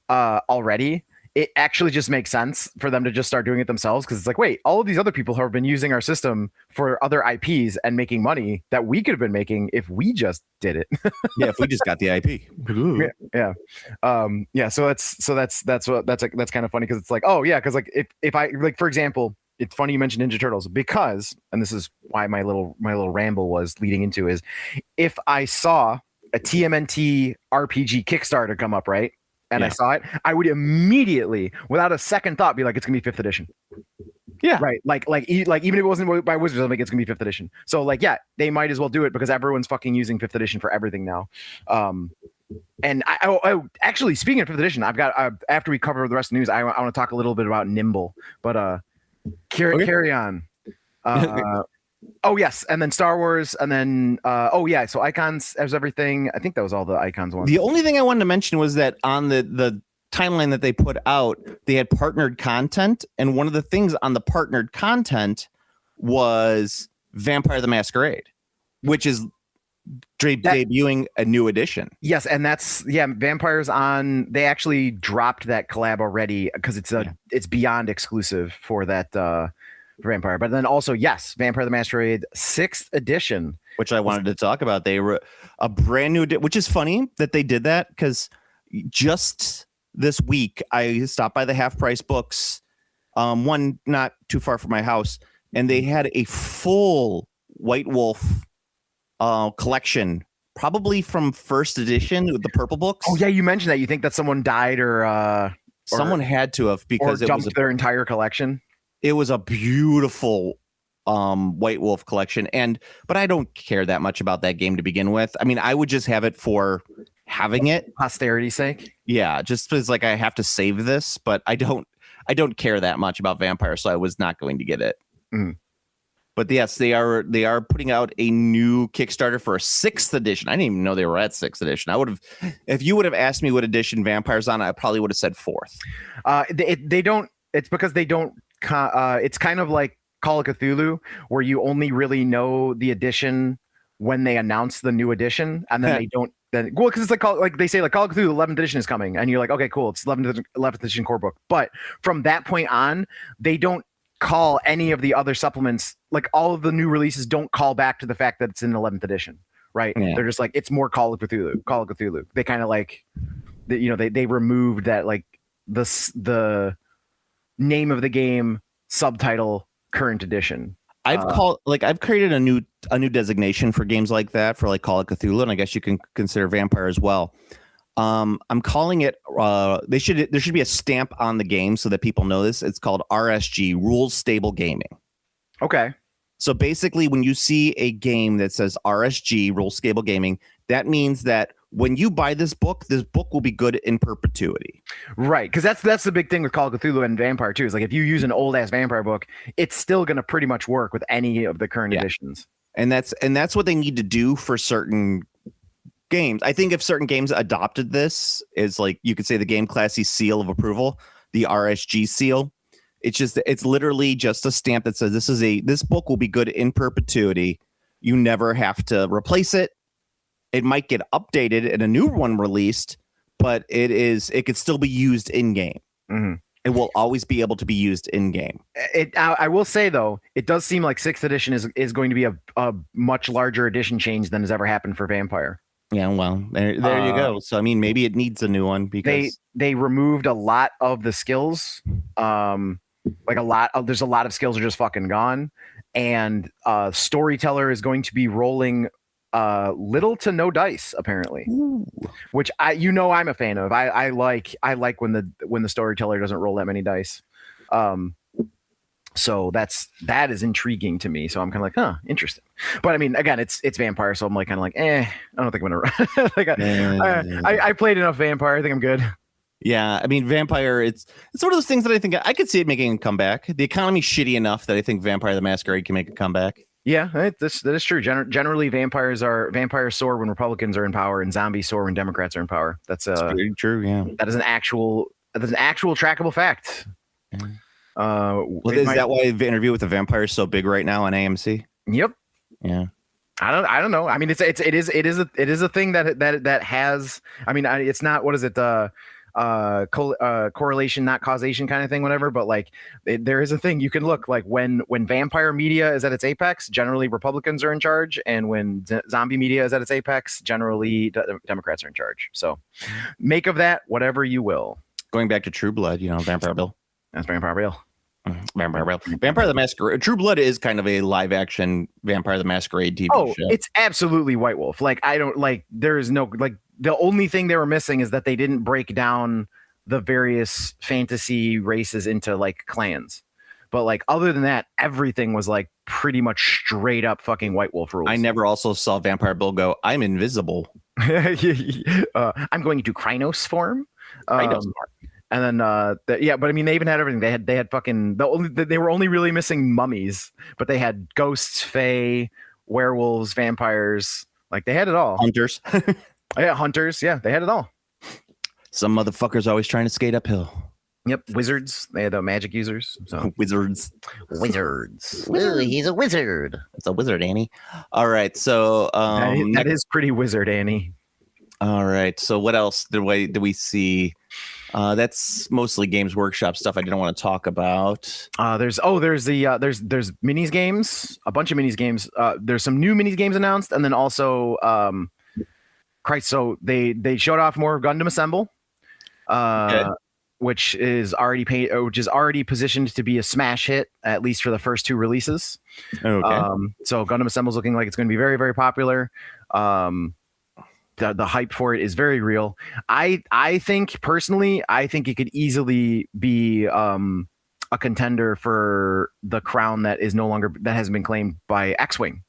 Already. It actually just makes sense for them to just start doing it themselves, because it's like, wait, all of these other people have been using our system for other IPs and making money that we could have been making if we just did it. Yeah, if we just got the IP. Yeah. So that's kind of funny, because it's like, oh yeah, because like if I, like, for example, it's funny you mentioned Ninja Turtles, because, and this is why my little ramble was leading into, is if I saw a TMNT RPG Kickstarter come up, right? And I saw it, I would immediately, without a second thought, be like, it's gonna be 5th edition. Yeah. Like even if it wasn't by Wizards, I'm like, it's gonna be 5th edition. So like, yeah, they might as well do it, because everyone's fucking using 5th edition for everything now. And I actually, speaking of 5th edition, I've got, after we cover the rest of the news, I want to talk a little bit about Nimble, but carry on. Oh yes, and then Star Wars, and then so Icons as everything. I think that was all the Icons ones. The only thing I wanted to mention was that on the timeline that they put out, they had partnered content, and one of the things on the partnered content was Vampire the Masquerade, which is debuting a new edition. Yes, and that's Vampires on. They actually dropped that collab already, because it's beyond exclusive for that. Vampire, but then also, yes, Vampire the Masquerade 6th edition, which I wanted to talk about. They were a brand new, which is funny that they did that, because just this week I stopped by the Half Price Books, one not too far from my house, and they had a full White Wolf collection, probably from 1st edition with the purple books. Oh yeah, you mentioned that. You think that someone died or someone had to have, because it dumped their entire collection. It was a beautiful White Wolf collection, but I don't care that much about that game to begin with. I mean, I would just have it for having it, posterity's sake. Yeah, just because like I have to save this, but I don't care that much about Vampire, so I was not going to get it. Mm. But yes, they are putting out a new Kickstarter for a 6th edition. I didn't even know they were at 6th edition. I would have, if you would have asked me what edition Vampire's on, I probably would have said 4th. They don't. It's because they don't. It's kind of like Call of Cthulhu, where you only really know the edition when they announce the new edition, and then they don't. Then well, because it's like they say like Call of Cthulhu 11th edition is coming, and you're like, okay, cool, it's 11th edition core book. But from that point on, they don't call any of the other supplements, like all of the new releases don't call back to the fact that it's in 11th edition, right? Yeah. They're just like, it's more Call of Cthulhu. They kind of like, they removed that, like the name of the game, subtitle, current edition. I've created a new designation for games like that, for like Call of Cthulhu, and I guess you can consider Vampire as well. I'm calling it there should be a stamp on the game so that people know this. It's called RSG, Rules Stable Gaming. Okay. So basically when you see a game that says RSG, Rules Stable Gaming, that means that when you buy this book will be good in perpetuity. Right. Because that's the big thing with Call of Cthulhu and Vampire too, is like if you use an old ass Vampire book, it's still going to pretty much work with any of the current editions. And that's what they need to do for certain games. I think if certain games adopted this, is like you could say the Game Classy seal of approval, the RSG seal. It's literally just a stamp that says this book will be good in perpetuity. You never have to replace it. It might get updated and a new one released, but it could still be used in game. Mm-hmm. It will always be able to be used in game. I will say though, it does seem like 6th edition is going to be a much larger edition change than has ever happened for Vampire. Yeah, well, there you go. So I mean, maybe it needs a new one because they removed a lot of the skills. There's a lot of skills are just fucking gone, and Storyteller is going to be rolling little to no dice apparently. Ooh. Which I'm a fan of. I like when the Storyteller doesn't roll that many dice. So that is intriguing to me. So I'm kind of like, interesting. But I mean, again, it's Vampire, so I'm like kind of like, I don't think I'm gonna. I played enough Vampire. I think I'm good. Yeah, I mean, Vampire. It's one of those things that I think I could see it making a comeback. The economy's shitty enough that I think Vampire the Masquerade can make a comeback. Yeah, that is true. Generally, vampires soar when Republicans are in power, and zombies soar when Democrats are in power. That's very true. Yeah, that is an actual trackable fact. Yeah. Is that why the interview with the vampire is so big right now on AMC? Yep. Yeah. I don't know. I mean, it is a thing that has. I mean, it's not. What is it? Correlation, not causation, kind of thing. Whatever. But like, there is a thing you can look like when vampire media is at its apex. Generally, Republicans are in charge, and when zombie media is at its apex, generally Democrats are in charge. So, make of that whatever you will. Going back to True Blood, Vampire Bill. That's Vampire Bill. Vampire the Masquerade. True Blood is kind of a live action Vampire the Masquerade TV show. It's absolutely White Wolf. Like I don't like. There is no like. The only thing they were missing is that they didn't break down the various fantasy races into like clans. But like other than that, everything was like pretty much straight up fucking White Wolf rules. I never also saw Vampire Bill go, I'm invisible. I'm going into Krynos form. And then but I mean they even had everything. They had fucking they were only really missing mummies, but they had ghosts, fae, werewolves, vampires. Like they had it all. Hunters. Yeah, hunters. Yeah, they had it all. Some motherfuckers always trying to skate uphill. Yep, wizards. They had magic users. So wizards. Ooh, he's a wizard. It's a wizard, Annie. All right, so that is pretty wizard, Annie. All right, so what else did we see? That's mostly Games Workshop stuff I didn't want to talk about. There's minis games, a bunch of minis games. There's some new minis games announced, and then also so they showed off more of Gundam Assemble, which is already positioned to be a smash hit, at least for the first two releases. Okay. So Gundam Assemble is looking like it's going to be very, very popular. The hype for it is very real. I think personally, it could easily be a contender for the crown that hasn't been claimed by X-Wing.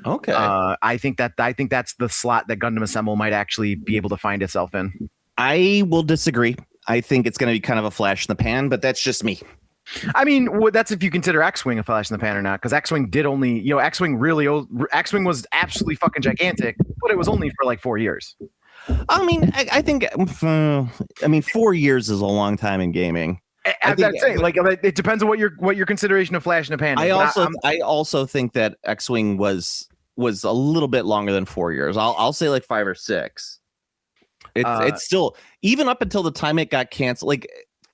Okay. I think that's the slot that Gundam Assemble might actually be able to find itself in. I will disagree. I think it's going to be kind of a flash in the pan, but that's just me. I mean, that's if you consider X-Wing a flash in the pan or not, because X-Wing X-Wing was absolutely fucking gigantic, but it was only for like 4 years. I mean, I think 4 years is a long time in gaming. I'm saying, like, it depends on what your consideration of flash in the pan is. I also think that X-Wing was was a little bit longer than 4 years. I'll say like 5 or 6. It's still, even up until the time it got canceled. Like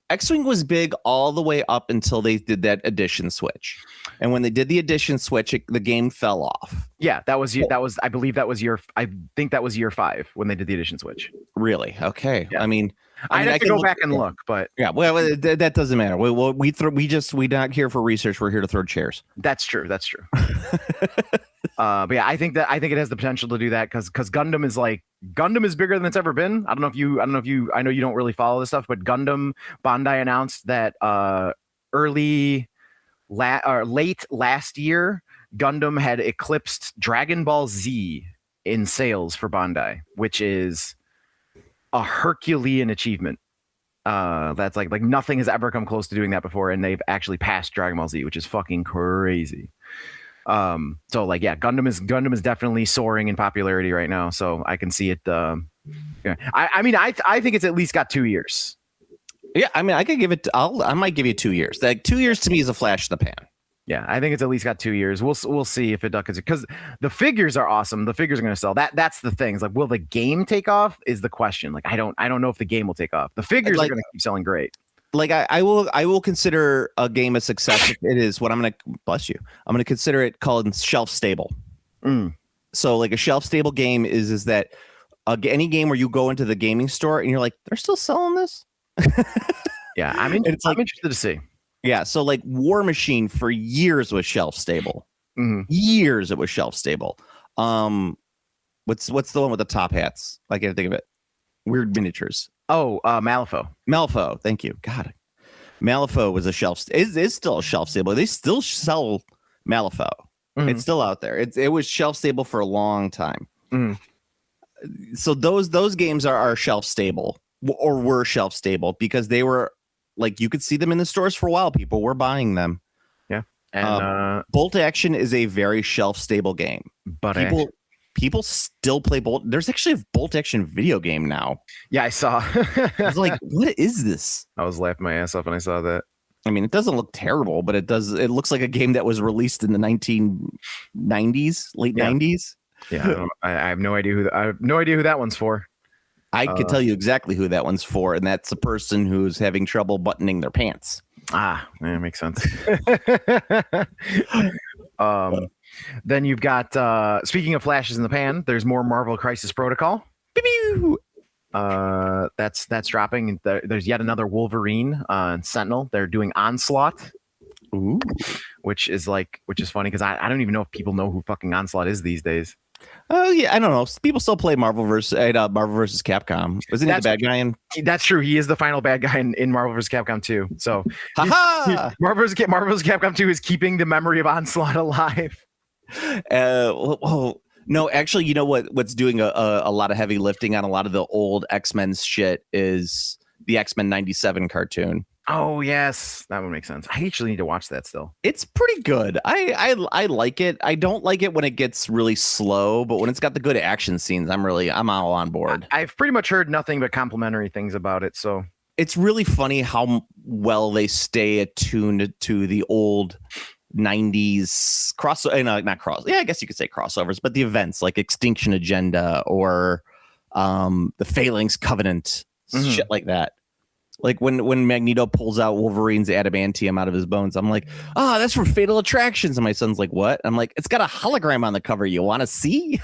X-Wing was big all the way up until they did that edition switch, and when they did the edition switch, the game fell off. Yeah, I believe that was year 5 when they did the edition switch. Really? Okay. Yeah. I mean, I'd have to go back and look, but yeah, well, that doesn't matter. We're not here for research. We're here to throw chairs. That's true. But yeah, I think it has the potential to do that because Gundam is bigger than it's ever been. I know you don't really follow this stuff, but Bandai announced that late last year, Gundam had eclipsed Dragon Ball Z in sales for Bandai, which is a Herculean achievement. That's like nothing has ever come close to doing that before, and they've actually passed Dragon Ball Z, which is fucking crazy. So like, yeah, Gundam is definitely soaring in popularity right now, so I can see it. Yeah. I think it's at least got 2 years. Yeah, I mean, I could give it. I might give you 2 years. Like 2 years to me is a flash in the pan. Yeah, I think it's at least got 2 years. We'll see if it does, because the figures are awesome. The figures are going to sell. That's the thing. It's like, will the game take off? Is the question. Like, I don't know if the game will take off. The figures are going to keep selling great. Like I will consider a game a success if it is what I'm going to bless you. I'm going to consider it called shelf stable. So like a shelf stable game is that any game where you go into the gaming store and you're like, they're still selling this. Yeah, I'm interested to see. Yeah, so like War Machine for years was shelf stable. Years it was shelf stable. What's the one with the top hats? I can't think of it. Weird miniatures. Oh, Malifaux. Malifaux, thank you. God, Malifaux was a shelf. Is still a shelf stable. They still sell Malifaux. It's still out there. It was shelf stable for a long time. So those games are shelf stable, or were shelf stable, because they were. Like, you could see them in the stores for a while. People were buying them. Yeah. And Bolt Action is a very shelf stable game. But people still play Bolt. There's actually a Bolt Action video game now. Yeah, I saw. I was like, what is this? I was laughing my ass off when I saw that. I mean, it doesn't look terrible, but it looks like a game that was released in the 1990s, late 90s. Yeah, I have no idea who that one's for. I could tell you exactly who that one's for, and that's a person who's having trouble buttoning their pants. Ah, that makes sense. Then you've got, speaking of flashes in the pan, there's more Marvel Crisis Protocol. That's dropping. There's yet another Wolverine Sentinel. They're doing Onslaught. Ooh. Which is funny because I don't even know if people know who fucking Onslaught is these days. Oh yeah, I don't know. People still play Marvel versus Capcom. Isn't he the bad guy in? That's true. He is the final bad guy in Marvel vs. Capcom 2. So Marvel vs. Capcom 2 is keeping the memory of Onslaught alive. No, actually, you know what's doing a lot of heavy lifting on a lot of the old X-Men shit is the X-Men 97 cartoon. Oh yes, that would make sense. I actually need to watch that still. It's pretty good. I like it. I don't like it when it gets really slow, but when it's got the good action scenes, I'm all on board. I've pretty much heard nothing but complimentary things about it. So it's really funny how well they stay attuned to the old 90s yeah, I guess you could say crossovers, but the events like Extinction Agenda or the Phalanx Covenant, shit like that. Like when Magneto pulls out Wolverine's adamantium out of his bones, I'm like, that's for Fatal Attractions. And my son's like, what? I'm like, it's got a hologram on the cover. You want to see?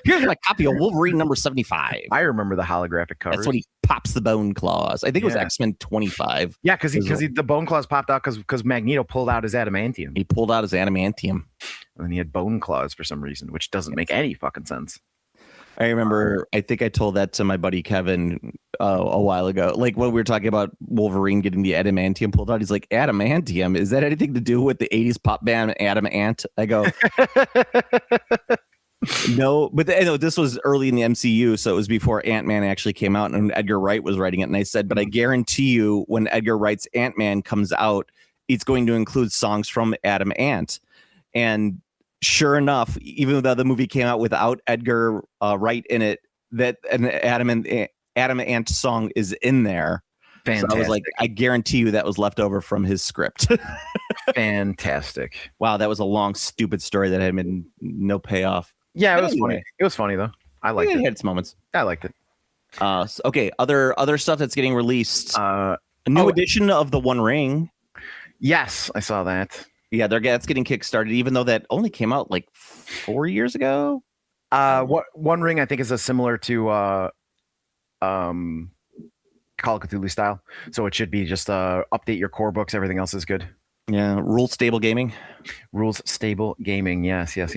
Here's my copy of Wolverine number 75. I remember the holographic cover. That's when he pops the bone claws. I think it was X-Men 25. Yeah, because the bone claws popped out because Magneto pulled out his adamantium. He pulled out his adamantium. And then he had bone claws for some reason, which doesn't make any fucking sense. I remember, I think I told that to my buddy Kevin a while ago. Like when we were talking about Wolverine getting the adamantium pulled out, he's like, adamantium? Is that anything to do with the 80s pop band Adam Ant? I go, no, but this was early in the MCU, so it was before Ant-Man actually came out and Edgar Wright was writing it. And I said, but I guarantee you when Edgar Wright's Ant-Man comes out, it's going to include songs from Adam Ant. And sure enough, even though the movie came out without Edgar Wright in it, that an Adam Ant song is in there. Fantastic. So I was like, I guarantee you that was left over from his script. Fantastic. Wow, that was a long, stupid story that had been no payoff. Yeah, it But was anyway. funny. It was funny though. I liked It it. had its moments. I liked it. Okay, other stuff that's getting released. A new oh. edition of the One Ring. Yes, I saw that. Yeah, that's getting kickstarted, even though that only came out like 4 years ago. What One Ring I think is a similar to Call of Cthulhu style, so it should be just update your core books. Everything else is good. Yeah, rules stable gaming. Rules stable gaming. Yes. Did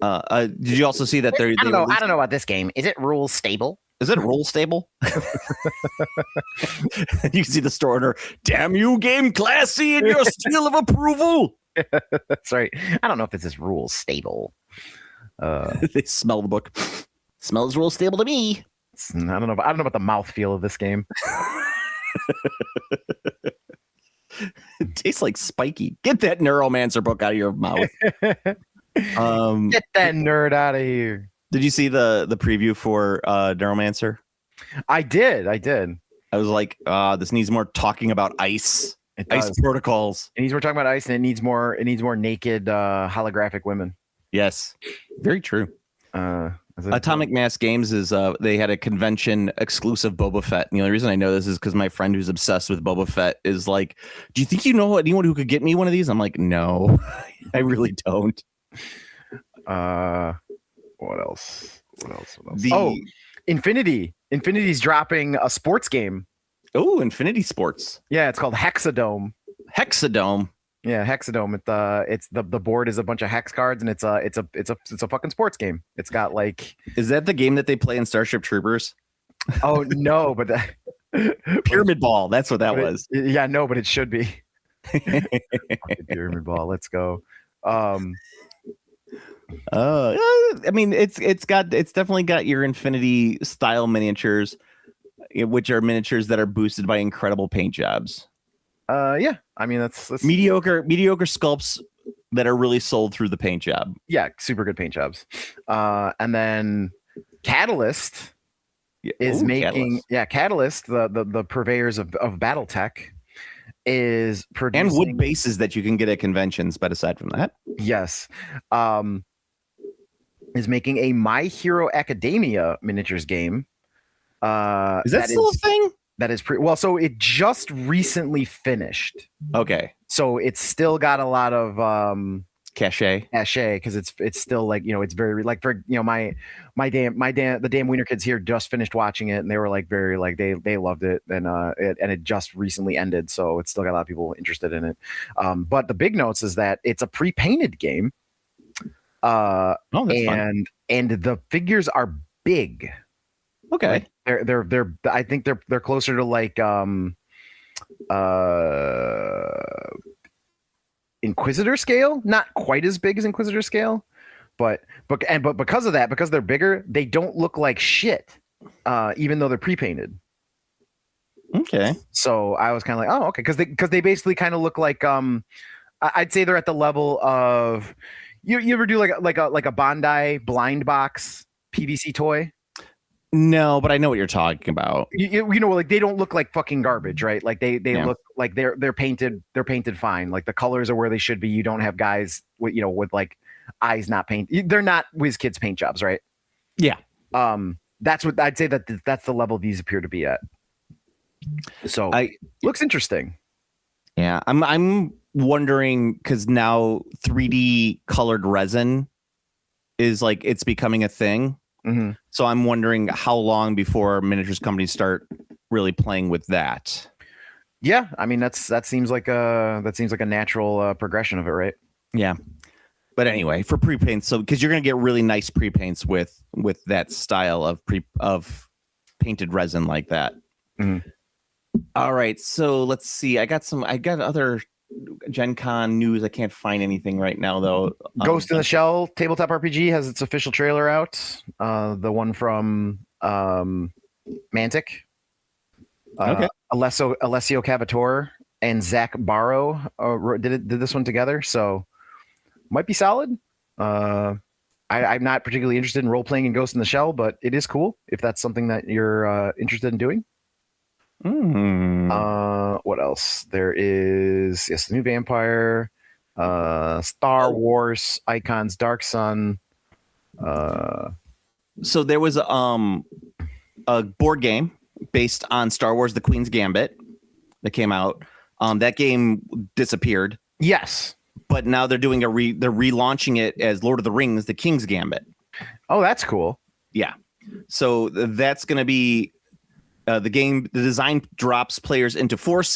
you also see that they're? I don't know about this game. Is it rules stable? Is it rule stable? You can see the store owner. Damn you, Game Classy, and your seal of approval. That's right. I don't know if this is rules stable. They smell the book. Smells real stable to me. I don't know about the mouthfeel of this game. It tastes like spiky. Get that Neuromancer book out of your mouth. Get that nerd out of here. Did you see the preview for Neuromancer? I did. I was like, this needs more talking about ice. Ice protocols. It needs more talking about ice, and it needs more naked holographic women. Yes, very true. Atomic Mass Games is they had a convention exclusive Boba Fett. And the only reason I know this is because my friend who's obsessed with Boba Fett is like, do you think you know anyone who could get me one of these? I'm like, no, I really don't. What else? Infinity's dropping a sports game. Oh, Infinity Sports. Yeah, it's called Hexadome. Yeah, Hexadome. It's the board is a bunch of hex cards, and it's a fucking sports game. It's got like. Is that the game that they play in Starship Troopers? Oh no, but Pyramid Ball. That's what that was. But it should be. Pyramid Ball. Let's go. I mean, it's definitely got your Infinity style miniatures, which are miniatures that are boosted by incredible paint jobs. Yeah, I mean that's mediocre sculpts that are really sold through the paint job. Yeah, super good paint jobs. And then Catalyst is making Catalyst, the purveyors of BattleTech, is producing and wood bases that you can get at conventions. But aside from that, yes, is making a My Hero Academia miniatures game. Is that still a thing? That is so it just recently finished. Okay. So it's still got a lot of cachet because it's still like, it's very like, for the damn Wiener kids here just finished watching it, and they were like very like they loved it, and it just recently ended, so it's still got a lot of people interested in it. But the big notes is that it's a pre-painted game. That's fun. And the figures are big. Okay. Like they're I think they're closer to like Inquisitor scale, not quite as big as Inquisitor scale, but because of that, because they're bigger, they don't look like shit, even though they're pre-painted. Okay. So I was kind of like, oh, okay, because they basically kind of look like I'd say they're at the level of you ever do like a Bandai blind box PVC toy? No, but I know what you're talking about. Like they don't look like fucking garbage, right? Like they look like they're painted fine. Like the colors are where they should be. You don't have guys with like eyes not painted. They're not WizKids paint jobs, right? Yeah. That's what I'd say that's the level these appear to be at. So looks interesting. Yeah, I'm wondering because now 3D colored resin is like it's becoming a thing. Mm-hmm. So I'm wondering how long before miniatures companies start really playing with that. Yeah, I mean that seems like a natural progression of it, right? Yeah, but anyway, for pre-paints, so because you're gonna get really nice pre-paints with that style of painted resin like that. Mm-hmm. All right, so let's see. I got other Gen Con news. I can't find anything right now though. Ghost in the Shell tabletop RPG has its official trailer out. The one from Mantic. Okay. Alessio Cavator and Zach Barrow did this one together, so might be solid. I'm not particularly interested in role playing in Ghost in the Shell, but it is cool if that's something that you're interested in doing. What else? There is the new Vampire, Star Wars Icons, Dark Sun. So there was a board game based on Star Wars: The Queen's Gambit that came out. That game disappeared. Yes, but now they're doing they're relaunching it as Lord of the Rings: The King's Gambit. Oh, that's cool. Yeah, so that's going to be the game. The design drops players into four that's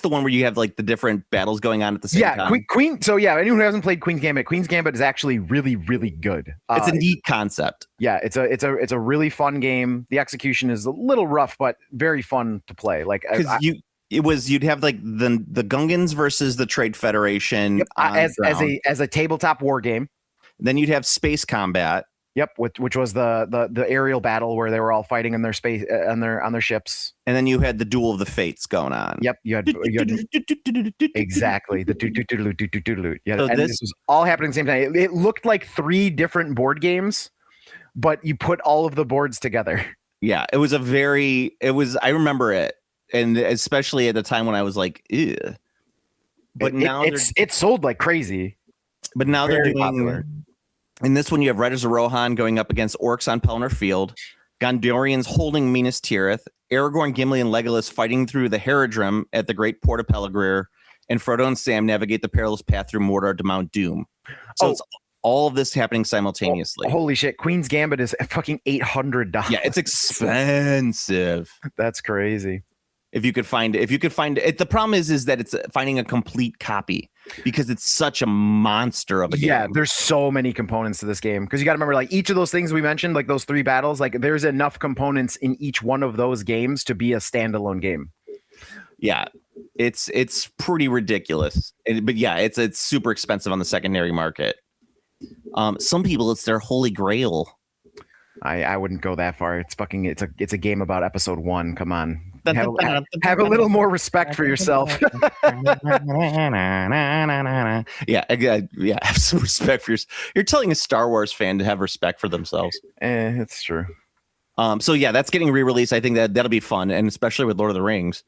the one where you have like the different battles going on at the same time. Yeah, Queen. So yeah, anyone who hasn't played Queen's Gambit is actually really, really good. It's a neat concept. Yeah, it's a really fun game. The execution is a little rough, but very fun to play. Like you'd have like the Gungans versus the Trade Federation as a tabletop war game. Then you'd have space combat. Yep, which was the aerial battle where they were all fighting in their space on their ships. And then you had the Duel of the Fates going on. Yep, you had exactly the doodaloo. Yeah, so this was all happening at the same time. It looked like 3 different board games, but you put all of the boards together. Yeah, it was I remember it, and especially at the time when I was like, ew. But now it's sold like crazy. But now they're doing popular. In this one, you have Riders of Rohan going up against orcs on Pelennor Field, Gondorians holding Minas Tirith, Aragorn, Gimli, and Legolas fighting through the Haradrim at the Great Port of Pelagrir, and Frodo and Sam navigate the perilous path through Mordor to Mount Doom. So it's all of this happening simultaneously. Holy shit. Queen's Gambit is fucking $800. Yeah, it's expensive. That's crazy. If you could find it, the problem is that it's finding a complete copy because it's such a monster of a game. Yeah, there's so many components to this game because you got to remember, like each of those things we mentioned, like those 3 battles, like there's enough components in each one of those games to be a standalone game. Yeah, it's pretty ridiculous, but yeah, it's super expensive on the secondary market. Some people, it's their holy grail. I wouldn't go that far. It's a game about episode 1. Come on. Have a little more respect for yourself. Yeah, have some respect for yourself. You're telling a Star Wars fan to have respect for themselves. It's true. So yeah, that's getting re-released. I think that'll be fun, and especially with Lord of the Rings.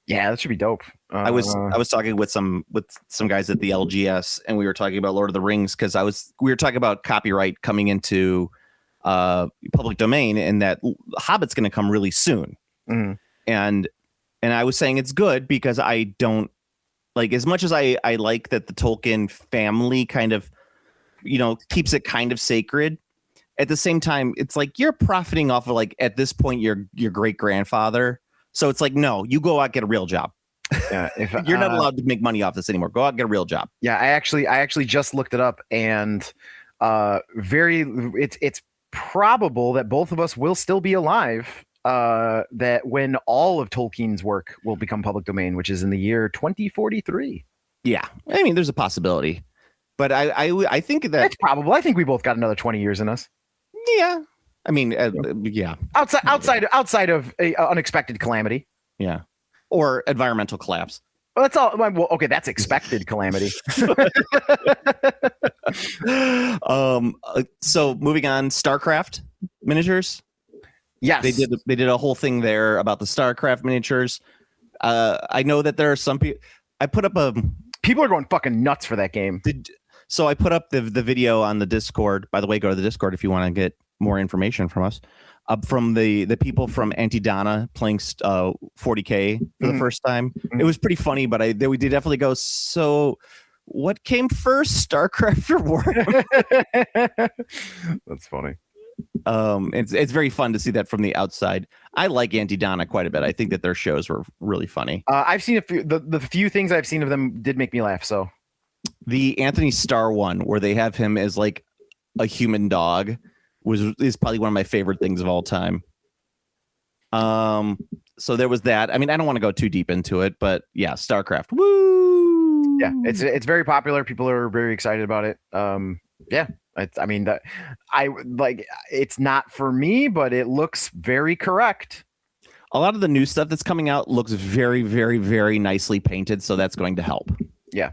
Yeah, that should be dope. I was talking with some guys at the LGS, and we were talking about Lord of the Rings because we were talking about copyright coming into public domain, and that Hobbit's going to come really soon. Mm-hmm. And I was saying it's good because I don't like, as much as I like that the Tolkien family kind of, keeps it kind of sacred. At the same time, it's like you're profiting off of, like, at this point, your great grandfather. So it's like, no, you go out, get a real job. Yeah, you're not allowed to make money off this anymore. Go out, get a real job. Yeah, I actually just looked it up, and it's probable that both of us will still be alive. That when all of Tolkien's work will become public domain, which is in the year 2043. Yeah, I mean, there's a possibility, but I think that's probable. I think we both got another 20 years in us. Yeah, I mean, yeah. Outside of a unexpected calamity. Yeah, or environmental collapse. Well, that's all. Well, okay, that's expected calamity. So moving on, StarCraft miniatures. Yes, they did a whole thing there about the StarCraft miniatures. I know that there are some people. I put up people are going fucking nuts for that game. So I put up the video on the Discord. By the way, go to the Discord if you want to get more information from us. From the people from Anti-Donna playing 40K for the first time. Mm-hmm. It was pretty funny, but we did definitely go, so what came first, StarCraft or Warhammer? That's funny. It's very fun to see that from the outside. I like Anti-Donna quite a bit. I think that their shows were really funny. I've seen a few. The few things I've seen of them did make me laugh. So the Anthony Starr one, where they have him as like a human dog, is probably one of my favorite things of all time. So there was that. I mean, I don't want to go too deep into it, but yeah, StarCraft. Woo! Yeah, it's very popular. People are very excited about it. Yeah. I mean, it's not for me, but it looks very correct. A lot of the new stuff that's coming out looks very, very, very nicely painted, so that's going to help. Yeah.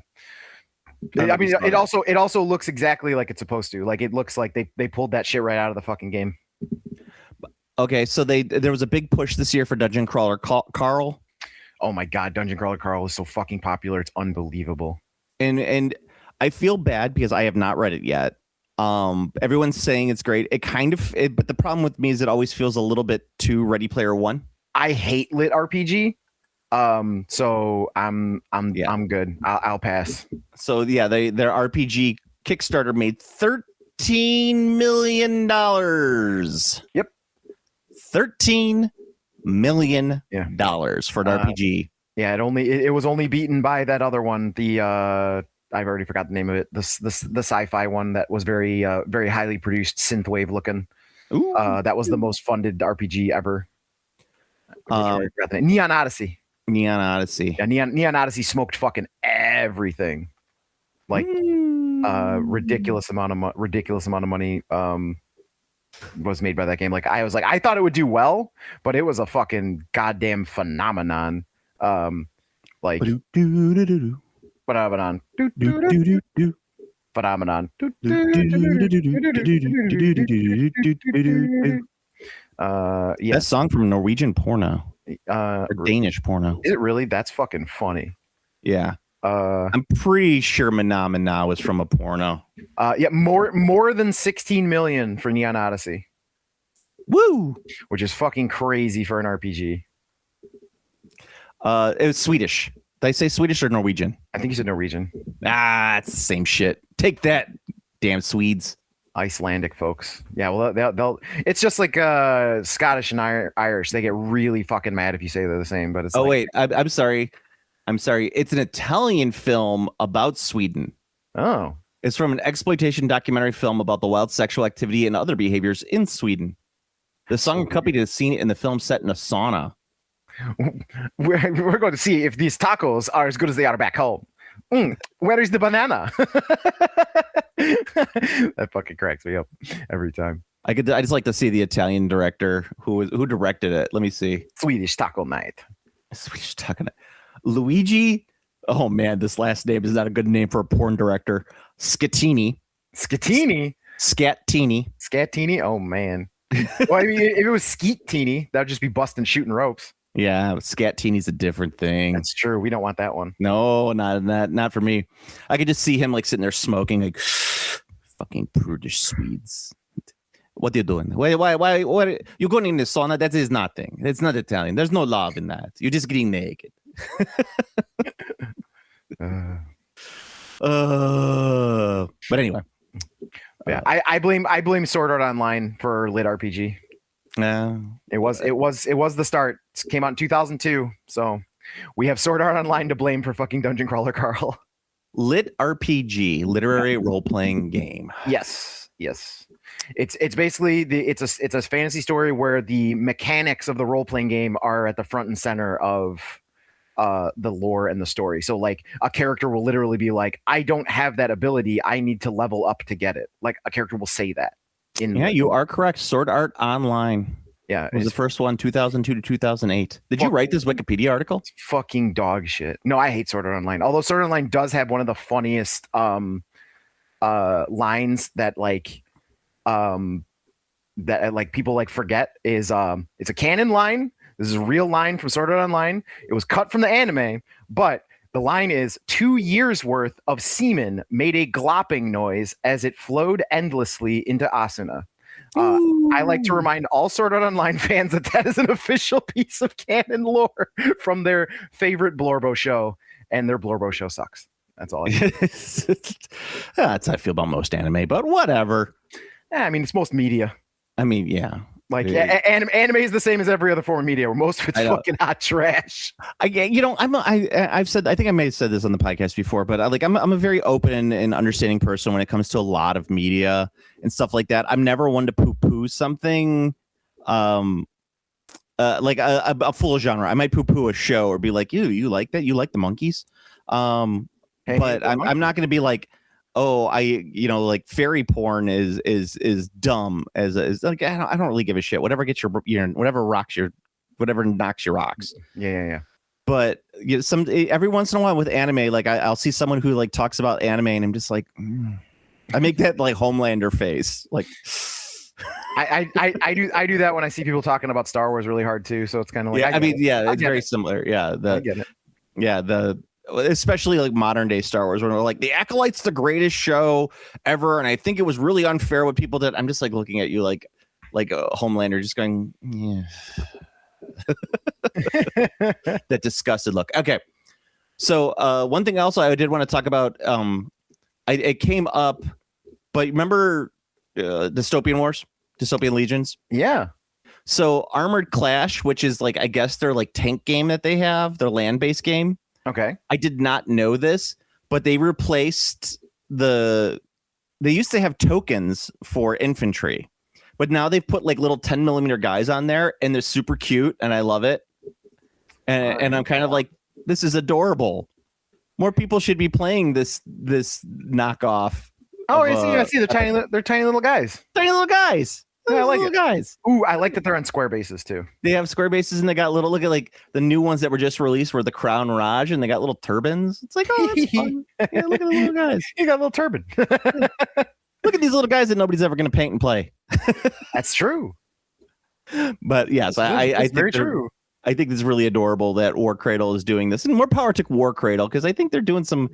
I mean, it also looks exactly like it's supposed to. Like, it looks like they pulled that shit right out of the fucking game. Okay, so there was a big push this year for Dungeon Crawler Carl. Oh my god, Dungeon Crawler Carl is so fucking popular. It's unbelievable. And I feel bad because I have not read it yet. Everyone's saying it's great. But the problem with me is it always feels a little bit too Ready Player One. I hate lit RPG. So I'm good. I'll pass. So yeah, their RPG Kickstarter made $13 million. Yep. $13 million for an RPG. Yeah, it was only beaten by that other one. I've already forgot the name of it. The sci-fi one that was very very highly produced synthwave looking. Ooh. That was the most funded RPG ever. Neon Odyssey. Neon Odyssey. Yeah, Neon Odyssey smoked fucking everything. Like ridiculous amount of money was made by that game. Like I thought it would do well, but it was a fucking goddamn phenomenon. Like phenomenon. Phenomenon. Yeah. That song from Norwegian porno. Or Danish porno. Is it really? That's fucking funny. Yeah. I'm pretty sure Phenomena was from a porno. Yeah, more than 16 million for Neon Odyssey. Woo! Which is fucking crazy for an RPG. It was Swedish. Did I say Swedish or Norwegian? I think you said Norwegian. It's the same shit. Take that, damn Swedes. Icelandic folks. Yeah, well, they'll it's just like Scottish and Irish. They get really fucking mad if you say they're the same. But it's wait, I'm sorry. It's an Italian film about Sweden. Oh. It's from an exploitation documentary film about the wild sexual activity and other behaviors in Sweden. The song accompanied a scene in the film set in a sauna. We're going to see if these tacos are as good as they are back home. Where is the banana? That fucking cracks me up every time. I just like to see the Italian director who directed it. Let me see. Swedish Taco Night. Swedish Taco Night. Luigi. Oh man, this last name is not a good name for a porn director. Scattini. Scattini. Oh man. Well, I mean, if it was Skeet-tini, that'd just be busting shooting ropes. Yeah, Scattini's a different thing. That's true. We don't want that one. No, not for me. I could just see him like sitting there smoking, like fucking prudish Swedes. What are you doing? Why you're going in the sauna? That is nothing. It's not Italian. There's no love in that. You're just getting naked. But anyway. Yeah, I blame Sword Art Online for lit RPG. It was the start. It came out in 2002, so we have Sword Art Online to blame for fucking Dungeon Crawler Carl. Lit RPG, literary role playing game. Yes. It's basically it's a fantasy story where the mechanics of the role playing game are at the front and center of the lore and the story. So like a character will literally be like, I don't have that ability. I need to level up to get it. Like a character will say that. You are correct. Sword Art Online. Yeah. It was the first one, 2002 to 2008. Did you write this Wikipedia article? It's fucking dog shit. No, I hate Sword Art Online. Although Sword Art Online does have one of the funniest lines that people like forget is it's a canon line. This is a real line from Sword Art Online. It was cut from the anime, but the line is 2 years worth of semen made a glopping noise as it flowed endlessly into Asuna. I like to remind all Sword Art Online fans that is an official piece of canon lore from their favorite Blorbo show, and their Blorbo show sucks. That's all. That's how I feel about most anime, but whatever. I mean, it's most media. I mean, yeah. Like anime is the same as every other form of media, where most of it's fucking hot trash. I've said, I think I may have said this on the podcast before, but I'm a very open and understanding person when it comes to a lot of media and stuff like that. I'm never one to poo-poo something, like a full genre. I might poo-poo a show or be like, you like that? You like the monkeys? But I'm not going to be like, oh, like fairy porn is dumb as like I don't really give a shit. Whatever gets your whatever knocks your rocks. Yeah. But every once in a while with anime, like I'll see someone who like talks about anime, and I'm just like, I make that like Homelander face, like I do that when I see people talking about Star Wars really hard too. So it's kind of like, Yeah, I mean, yeah, it's very it. similar. Yeah, I get it. yeah, especially like modern day Star Wars, when we're like, the Acolyte's the greatest show ever, and I think it was really unfair what people did. I'm just like looking at you like a Homelander, just going, yeah. That disgusted look. Okay, so one thing else I did want to talk about, it came up, but remember Dystopian Legions? Yeah. So Armored Clash, which is like, I guess their like tank game that they have, their land-based game. Okay. I did not know this, but they replaced they used to have tokens for infantry, but now they've put like little 10mm guys on there, and they're super cute, and I love it. And I'm kind of like, this is adorable. More people should be playing this knockoff. Oh, I see. They're tiny little guys. Tiny little guys. Yeah, I like little it. Guys. Ooh, I like that they're on square bases too. They have square bases, and they got look at like the new ones that were just released were the Crown Raj, and they got little turbans. It's like, oh, that's fun. Yeah, look at the little guys. You got a little turban. Look at these little guys that nobody's ever going to paint and play. That's true. But yes, I think very true. I think it's really adorable that War Cradle is doing this, and more power to War Cradle, because I think they're doing some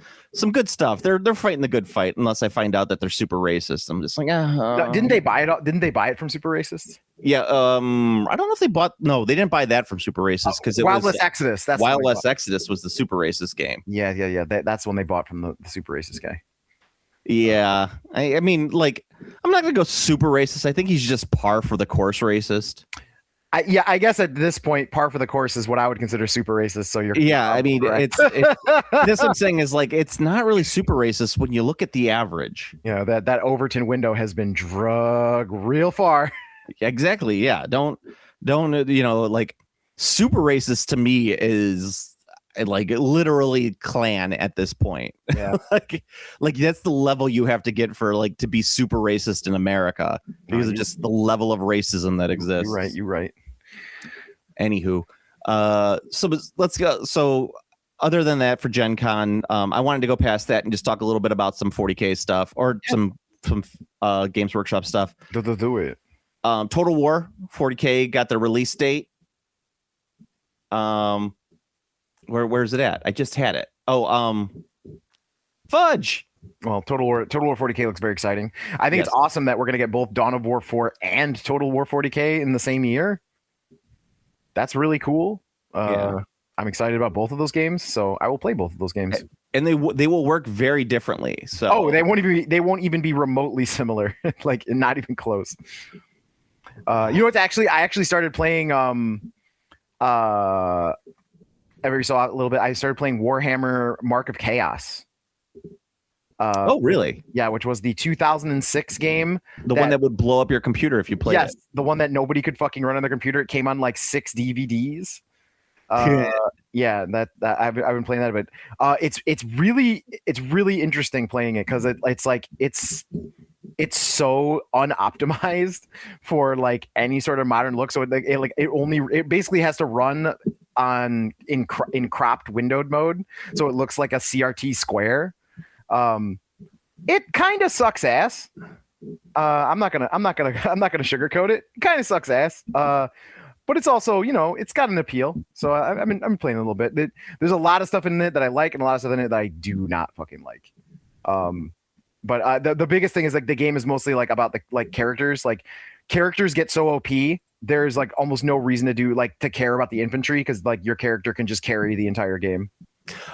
good stuff. They're fighting the good fight, unless I find out that they're super racist. I'm just like, No, didn't they buy it? Didn't they buy it from Super Racists? Yeah, I don't know if they bought. No, they didn't buy that from Super Racist, because it Wild was West Exodus. That's Wild West Exodus was the Super Racist game. Yeah. That's when they bought from the Super Racist guy. Yeah, I mean, like, I'm not gonna go super racist. I think he's just par for the course racist. I guess at this point, par for the course is what I would consider super racist. So you're I mean, it's this I'm saying is like, it's not really super racist when you look at the average. Yeah, that Overton window has been drug real far. Exactly. Yeah. Don't like, super racist to me is like literally clan at this point. Yeah. like that's the level you have to get for like to be super racist in America, because of just the level of racism that exists. You're right. Anywho, so let's go. So other than that, for Gen Con, I wanted to go past that and just talk a little bit about some 40K stuff, or some Games Workshop stuff. Do it. Total War 40K got their release date. Where's it at? I just had it. Oh, fudge. Well, Total War 40K looks very exciting. I think it's awesome that we're going to get both Dawn of War 4 and Total War 40K in the same year. That's really cool. I'm excited about both of those games, so I will play both of those games. And they will work very differently. So they won't even be remotely similar, like not even close. You know what's I actually started playing every so a little bit. I started playing Warhammer Mark of Chaos. Oh, really? Yeah, which was the 2006 game. The one that would blow up your computer if you played it. Yes, the one that nobody could fucking run on their computer. It came on like 6 DVDs. Yeah, that I've been playing that a bit. It's really interesting playing it, because it's so unoptimized for like any sort of modern look. So it basically has to run in cropped windowed mode, so it looks like a CRT square. It kind of sucks ass. I'm not gonna sugarcoat it. It kind of sucks ass. But it's also, it's got an appeal. So I'm playing a little bit. There's a lot of stuff in it that I like, and a lot of stuff in it that I do not fucking like. But the biggest thing is like the game is mostly like about the like characters. Like characters get so OP, there's like almost no reason to care about the infantry, because like your character can just carry the entire game.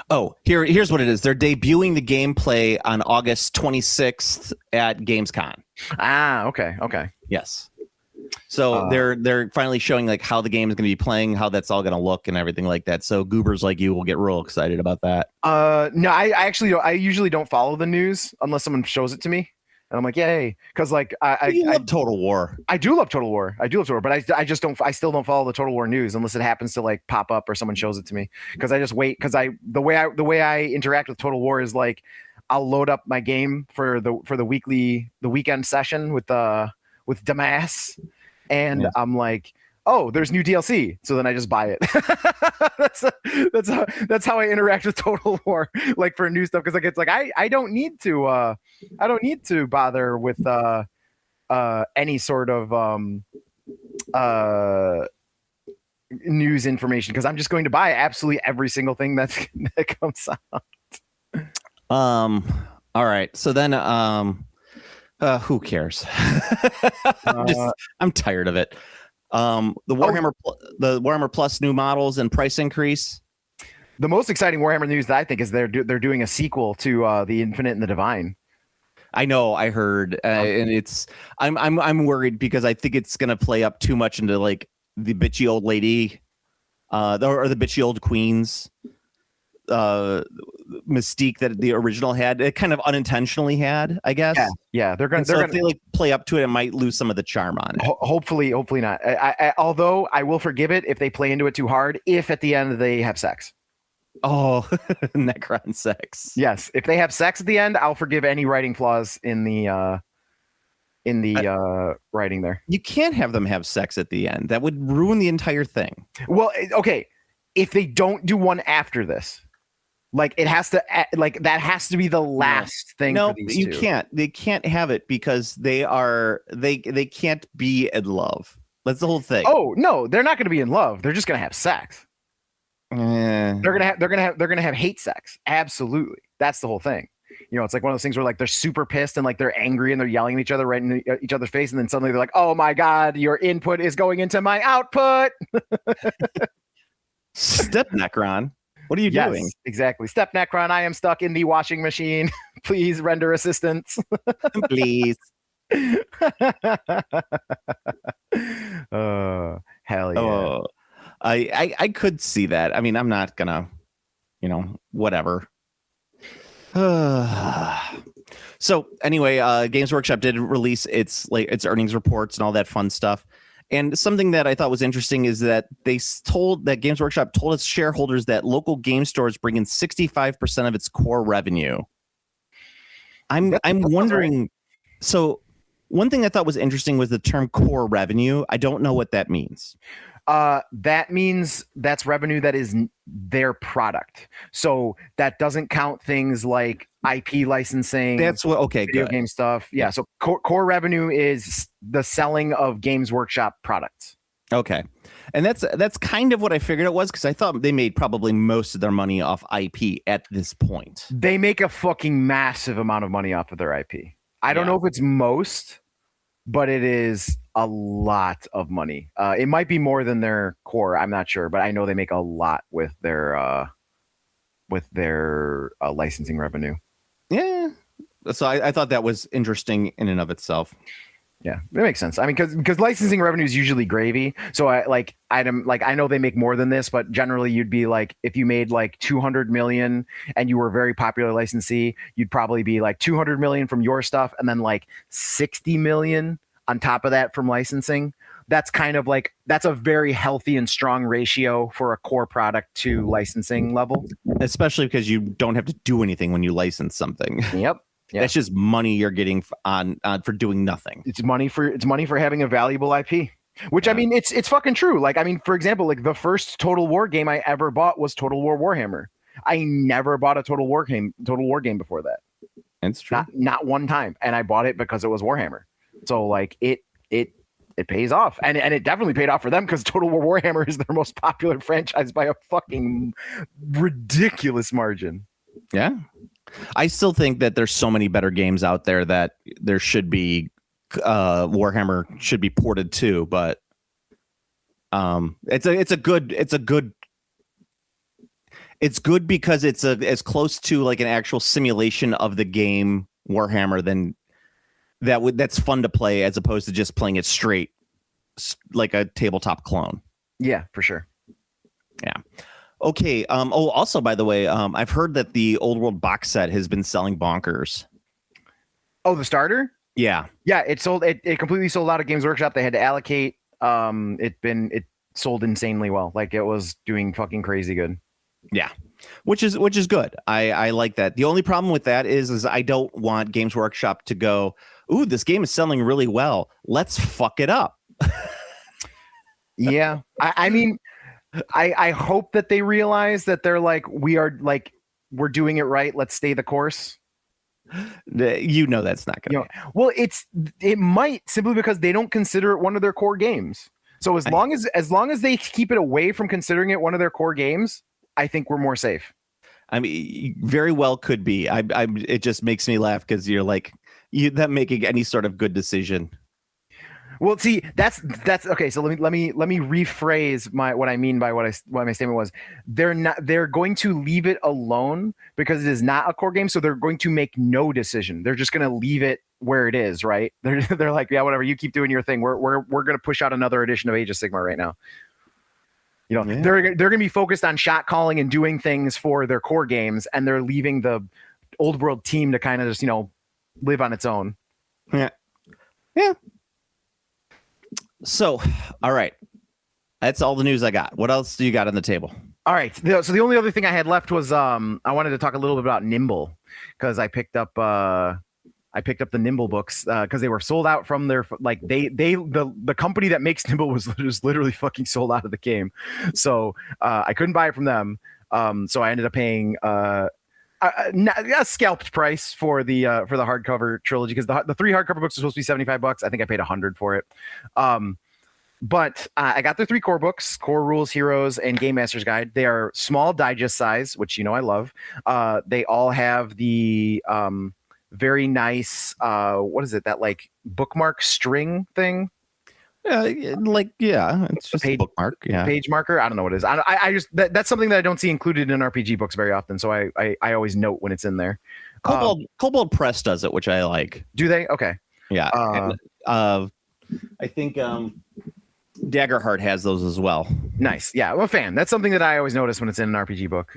Oh, here's what it is. They're debuting the gameplay on August 26th at Gamescom. Ah, okay. Yes. So they're finally showing like how the game is going to be playing, how that's all going to look, and everything like that. So goobers like you will get real excited about that. No, I usually don't follow the news unless someone shows it to me, and I'm like, yay, because like I love Total War. I do love Total War, but I just don't. I still don't follow the Total War news unless it happens to like pop up or someone shows it to me, because I just wait, because the way I interact with Total War is like I'll load up my game for the weekend session with Damas. And I'm like, oh, there's new DLC, so then I just buy it. that's how I interact with Total War, like for new stuff, because like it's like I don't need to bother with any sort of news information because I'm just going to buy absolutely every single thing that comes out. All right. So then who cares? I'm tired of it. The Warhammer Plus new models and price increase. The most exciting Warhammer news that I think is they're doing a sequel to the Infinite and the Divine. I know, I heard, and I'm worried because I think it's gonna play up too much into like the bitchy old lady, or the bitchy old queens, mystique that the original had. It kind of unintentionally had, I guess. Yeah. They're gonna if they like play up to it, it might lose some of the charm on it. Hopefully not. Although I will forgive it if they play into it too hard. If at the end they have sex. Oh, Necron sex. Yes, if they have sex at the end, I'll forgive any writing flaws in the writing there. You can't have them have sex at the end. That would ruin the entire thing. Well, okay, if they don't do one after this, like it has to, like that has to be the last thing. No, for these you two. can't. They can't have it because they can't be in love. That's the whole thing. Oh no, they're not going to be in love. They're just going to have sex. They're gonna have hate sex. Absolutely, that's the whole thing. You know, it's like one of those things where like they're super pissed and like they're angry and they're yelling at each other right in each other's face, and then suddenly they're like, "Oh my god, your input is going into my output." Step Necron, what are you doing? Exactly, Step Necron. I am stuck in the washing machine. Please render assistance. Please. Hell yeah. Oh. I could see that. I mean, I'm not gonna, whatever. So anyway, Games Workshop did release its earnings reports and all that fun stuff. And something that I thought was interesting is that Games Workshop told its shareholders that local game stores bring in 65% of its core revenue. I'm wondering. Right. So one thing I thought was interesting was the term core revenue. I don't know what that means. That means that's revenue that is their product. So that doesn't count things like IP licensing. That's what, okay, video good. Game stuff. Yeah. So core revenue is the selling of Games Workshop products. Okay. And that's kind of what I figured it was, because I thought they made probably most of their money off IP at this point. They make a fucking massive amount of money off of their IP. I don't know if it's most, but it is a lot of money. It might be more than their core. I'm not sure, but I know they make a lot with their licensing revenue. Yeah. So I thought that was interesting in and of itself. Yeah, it makes sense. I mean, because licensing revenue is usually gravy. So I know they make more than this, but generally you'd be like, if you made like 200 million and you were a very popular licensee, you'd probably be like 200 million from your stuff and then like 60 million on top of that from licensing. That's kind of like, that's a very healthy and strong ratio for a core product to licensing level. Especially because you don't have to do anything when you license something. Yep. Yeah. That's just money you're getting on for doing nothing. It's money for having a valuable IP, which I mean, it's fucking true. Like, I mean, for example, like the first Total War game I ever bought was Total War Warhammer. I never bought a Total War game before that. It's true. Not one time. And I bought it because it was Warhammer. So like it pays off. And it definitely paid off for them because Total War Warhammer is their most popular franchise by a fucking ridiculous margin. Yeah. I still think that there's so many better games out there that there should be Warhammer should be ported to, but it's good because it's as close to like an actual simulation of the game Warhammer than that's fun to play as opposed to just playing it straight like a tabletop clone. Yeah, for sure. Yeah. Okay. Also, by the way, I've heard that the Old World box set has been selling bonkers. Oh, the starter? Yeah. Yeah, it sold. It completely sold out of Games Workshop. They had to allocate. It sold insanely well. Like it was doing fucking crazy good. Yeah, which is good. I like that. The only problem with that is I don't want Games Workshop to go, ooh, this game is selling really well. Let's fuck it up. Yeah, I mean. I hope that they realize that they're like, we're doing it right. Let's stay the course. You know that's not You gonna know, well, it might simply because they don't consider it one of their core games. So as long as they keep it away from considering it one of their core games, I think we're more safe. I mean, very well could be. It just makes me laugh because you're like that making any sort of good decision. Well, see, that's okay. So let me rephrase what I mean by what my statement was. They're going to leave it alone because it is not a core game. So they're going to make no decision. They're just going to leave it where it is. Right? They're like, yeah, whatever. You keep doing your thing. We're going to push out another edition of Age of Sigmar right now. You know, they're going to be focused on shot calling and doing things for their core games, and they're leaving the old world team to kind of just live on its own. Yeah. So, all right. That's all the news I got. What else do you got on the table? All right. So the only other thing I had left was I wanted to talk a little bit about Nimble because I picked up the Nimble books because they were sold out from their the company that makes Nimble was literally fucking sold out of the game. So I couldn't buy it from them. So I ended up paying a scalped price for the hardcover trilogy because the 3 hardcover books are supposed to be $75. I think I paid $100 for it. But I got the 3 core books: Core Rules, Heroes, and Game Master's Guide. They are small digest size, which I love. They all have the very nice what is it, that like bookmark string thing? It's just a bookmark. Yeah, page marker. I don't know what it is. I just that's something that I don't see included in RPG books very often. So I always note when it's in there. Kobold Press does it, which I like. Do they? Okay. Yeah. I think Daggerheart has those as well. Nice. Yeah, I'm a fan. That's something that I always notice when it's in an RPG book.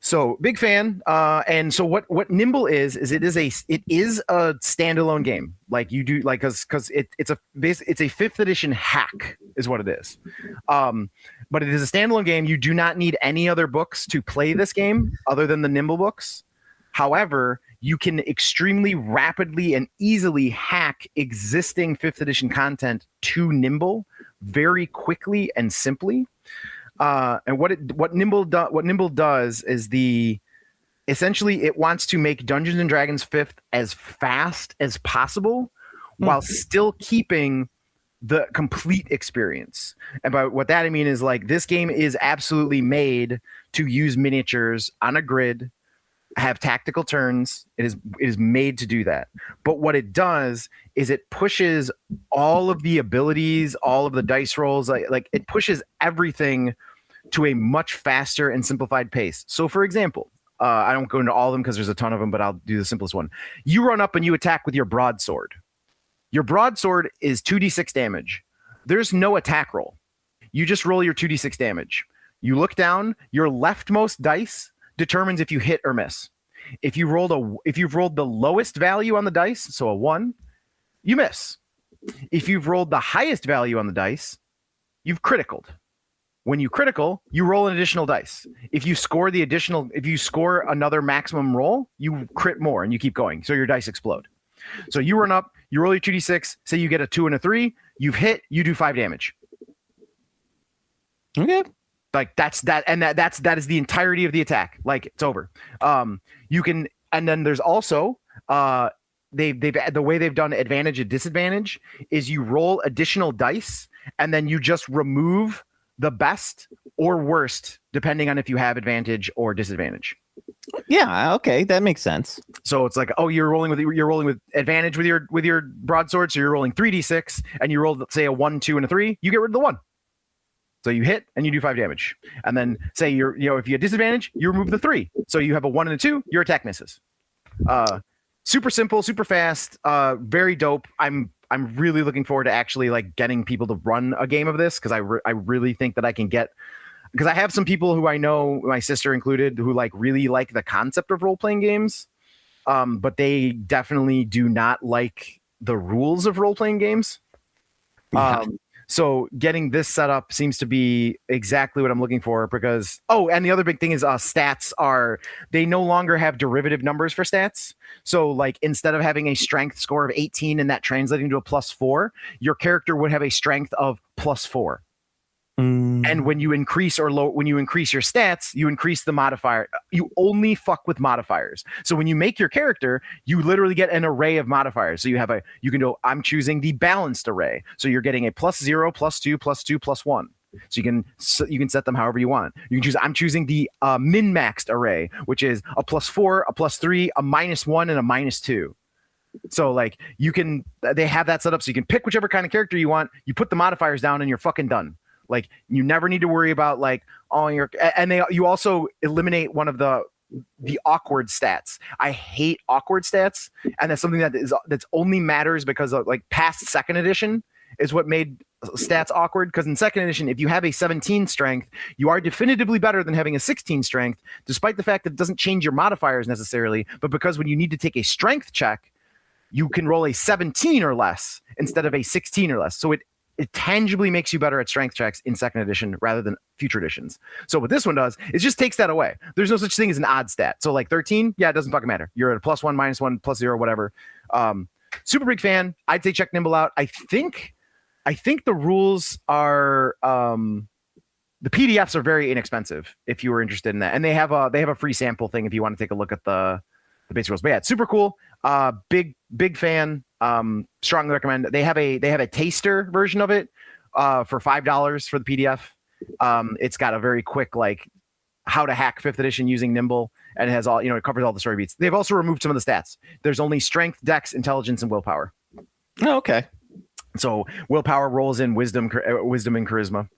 So big fan. And so what Nimble is it is a standalone game. Like you do, like because it's a 5th edition hack is what it is. But it is a standalone game. You do not need any other books to play this game other than the Nimble books. However, you can extremely rapidly and easily hack existing 5th edition content to Nimble very quickly and simply. And what Nimble does is essentially it wants to make Dungeons and Dragons 5th as fast as possible while still keeping the complete experience. And by what that I mean is like this game is absolutely made to use miniatures on a grid, have tactical turns. It is made to do that. But what it does is it pushes all of the abilities, all of the dice rolls, like it pushes everything to a much faster and simplified pace. So for example, I don't go into all of them because there's a ton of them, but I'll do the simplest one. You run up and you attack with your broadsword. Your broadsword is 2d6 damage. There's no attack roll. You just roll your 2d6 damage. You look down, your leftmost dice determines if you hit or miss. If you've rolled the lowest value on the dice, so a 1, you miss. If you've rolled the highest value on the dice, you've criticaled. When you critical, you roll an additional dice. If you score another maximum roll, you crit more and you keep going. So your dice explode. So you run up, you roll your 2d6, say you get a 2 and a 3, you've hit, you do 5 damage. Okay. Like that is the entirety of the attack. Like it's over. You can, and then there's also they've the way they've done advantage and disadvantage is you roll additional dice and then you just remove the best or worst depending on if you have advantage or disadvantage. Yeah, okay, that makes sense. So it's like, oh, you're rolling with advantage with your broadsword, so you're rolling 3d6 and you roll, say, a 1, 2, and a 3, you get rid of the 1. So you hit and you do 5 damage. And then say if you get disadvantage, you remove the 3. So you have a 1 and a 2, your attack misses. Super simple, super fast, very dope. I'm really looking forward to actually like getting people to run a game of this because I really think that I can get, because I have some people who I know, my sister included, who like really like the concept of role-playing games, but they definitely do not like the rules of role-playing games. Yeah. So getting this set up seems to be exactly what I'm looking for because, and the other big thing is stats they no longer have derivative numbers for stats. So like instead of having a strength score of 18 and that translating to a +4, your character would have a strength of +4. And when you increase your stats, you increase the modifier. You only fuck with modifiers. So when you make your character, you literally get an array of modifiers. So you can go, I'm choosing the balanced array. So you're getting a +0, +2, +2, +1. So you can set them however you want. You can choose. I'm choosing the min-maxed array, which is a +4, a +3, a -1, and a -2. So like they have that set up so you can pick whichever kind of character you want. You put the modifiers down and you're fucking done. Like you never need to worry about like you also eliminate one of the awkward stats. I hate awkward stats, and that's something that's only matters because of like past second edition is what made stats awkward. Because in second edition, if you have a 17 strength, you are definitively better than having a 16 strength, despite the fact that it doesn't change your modifiers necessarily. But because when you need to take a strength check, you can roll a 17 or less instead of a 16 or less. So it tangibly makes you better at strength checks in second edition rather than future editions. So what this one does is just takes that away. There's no such thing as an odd stat. So like 13, yeah, it doesn't fucking matter. You're at a +1, -1, +0, whatever. Super big fan. I'd say check Nimble out. I think the rules are the PDFs are very inexpensive if you were interested in that. And they have a free sample thing if you want to take a look at the basic rules. But yeah, it's super cool. Big fan. Strongly recommend. They have a taster version of it for $5 for the PDF. It's got a very quick like how to hack 5th edition using Nimble, and it has all, it covers all the story beats. They've also removed some of the stats. There's only strength, dex, intelligence, and willpower. Oh, okay. So willpower rolls in wisdom and charisma.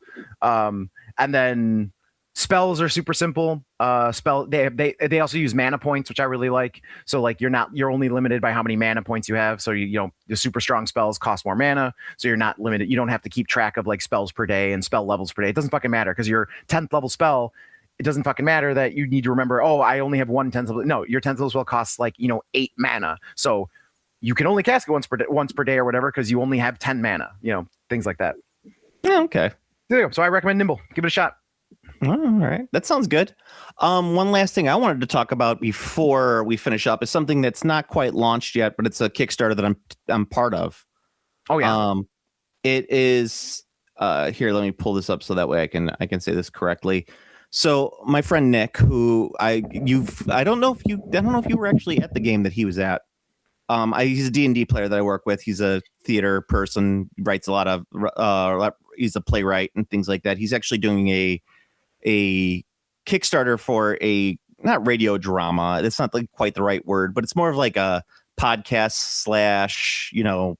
And then spells are super simple. They also use mana points, which I really like. So like you're only limited by how many mana points you have. So the super strong spells cost more mana. So you're not limited. You don't have to keep track of like spells per day and spell levels per day. It doesn't fucking matter because your 10th level spell, it doesn't fucking matter that you need to remember, oh, I only have one 10th level. No, your 10th level spell costs like, 8 mana. So you can only cast it once per day or whatever because you only have 10 mana, things like that. Yeah, okay. There you go. So I recommend Nimble. Give it a shot. All right. That sounds good. One last thing I wanted to talk about before we finish up is something that's not quite launched yet, but it's a Kickstarter that I'm part of. Oh yeah. It is here, let me pull this up so that way I can say this correctly. So my friend Nick, who I don't know if you were actually at the game that he was at. He's a D&D player that I work with. He's a theater person, writes a lot of he's a playwright and things like that. He's actually doing a Kickstarter for a not radio drama. It's not like quite the right word, but it's more of like a podcast /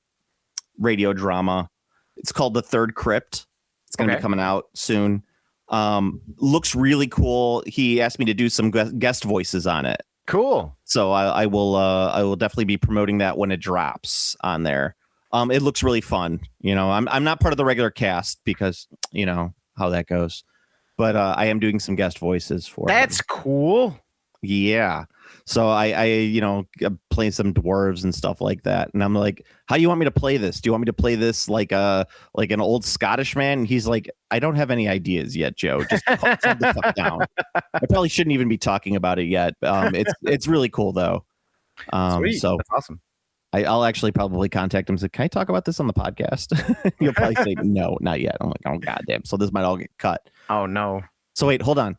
radio drama. It's called The Third Crypt. It's going to be coming out soon. Looks really cool. He asked me to do some guest voices on it. Cool. So I will definitely be promoting that when it drops on there. It looks really fun. I'm not part of the regular cast because how that goes. But I am doing some guest voices for That's him. Cool. Yeah. So I play some dwarves and stuff like that. And I'm like, how do you want me to play this? Do you want me to play this like an old Scottish man? And he's like, I don't have any ideas yet, Joe. Just calm the fuck down. I probably shouldn't even be talking about it yet. It's really cool though. Sweet. So that's awesome. I'll actually probably contact him and say, can I talk about this on the podcast? He'll probably say, no, not yet. I'm like, oh, goddamn. So this might all get cut. Oh, no. So wait, hold on.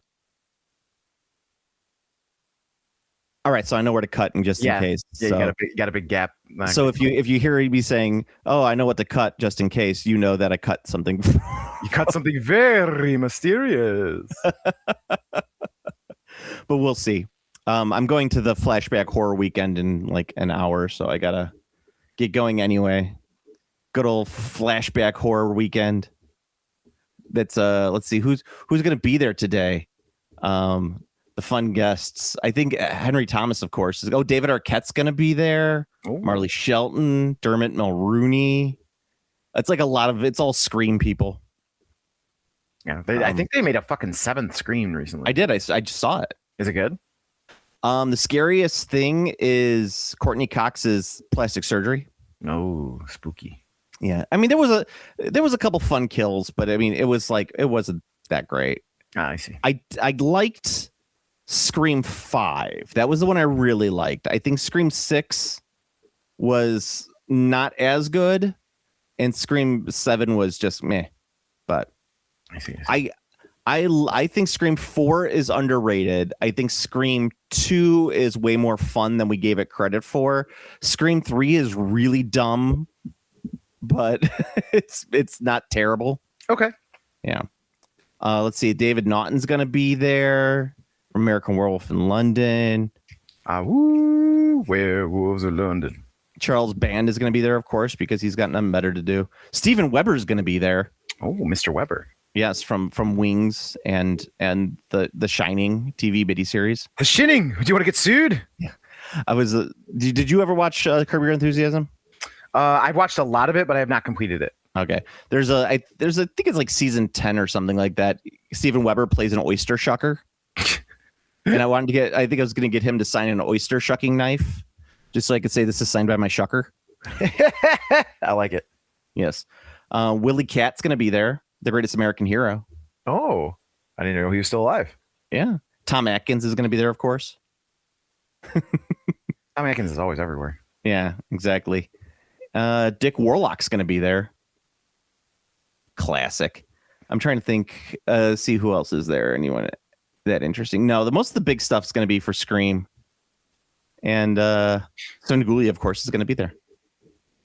All right. So I know where to cut in just in case. Yeah, so, you got a big gap. So if you hear me saying, oh, I know what to cut just in case, you know that I cut something. You cut something very mysterious. But we'll see. I'm going to the Flashback Horror Weekend in like an hour, so I gotta get going anyway. Good old Flashback Horror Weekend. That's let's see who's gonna be there today. The fun guests. I think Henry Thomas, of course. David Arquette's gonna be there. Ooh. Marley Shelton, Dermot Mulrooney. It's like it's all Scream people. Yeah, I think they made a fucking 7th Scream recently. I did. I just saw it. Is it good? The scariest thing is Courtney Cox's plastic surgery. Oh, spooky. Yeah. I mean, there was a couple fun kills, but I mean, it wasn't that great. I see. I liked Scream 5. That was the one I really liked. I think Scream 6 was not as good, and Scream 7 was just meh. But I see. I think Scream 4 is underrated. I think Scream 2 is way more fun than we gave it credit for. Scream 3 is really dumb, but it's not terrible. Okay. Yeah. Let's see. David Naughton's going to be there. American Werewolf in London. Woo, Werewolves of London. Charles Band is going to be there, of course, because he's got nothing better to do. Steven Weber is going to be there. Oh, Mr. Weber. Yes, from Wings and the Shining TV miniseries. The Shining. Do you want to get sued? Yeah. I was. Did you ever watch Curb Your Enthusiasm? I've watched a lot of it, but I have not completed it. Okay. I think it's like season 10 or something like that. Steven Weber plays an oyster shucker. And I think I was going to get him to sign an oyster shucking knife just so I could say this is signed by my shucker. I like it. Yes. Willie Cat's going to be there. The Greatest American Hero. Oh, I didn't know he was still alive. Yeah. Tom Atkins is going to be there, of course. Tom Atkins is always everywhere. Yeah, exactly. Dick Warlock's going to be there. Classic. I'm trying to think, see who else is there. Anyone that interesting? No, most of the big stuff's going to be for Scream. And Sunguli, of course, is going to be there.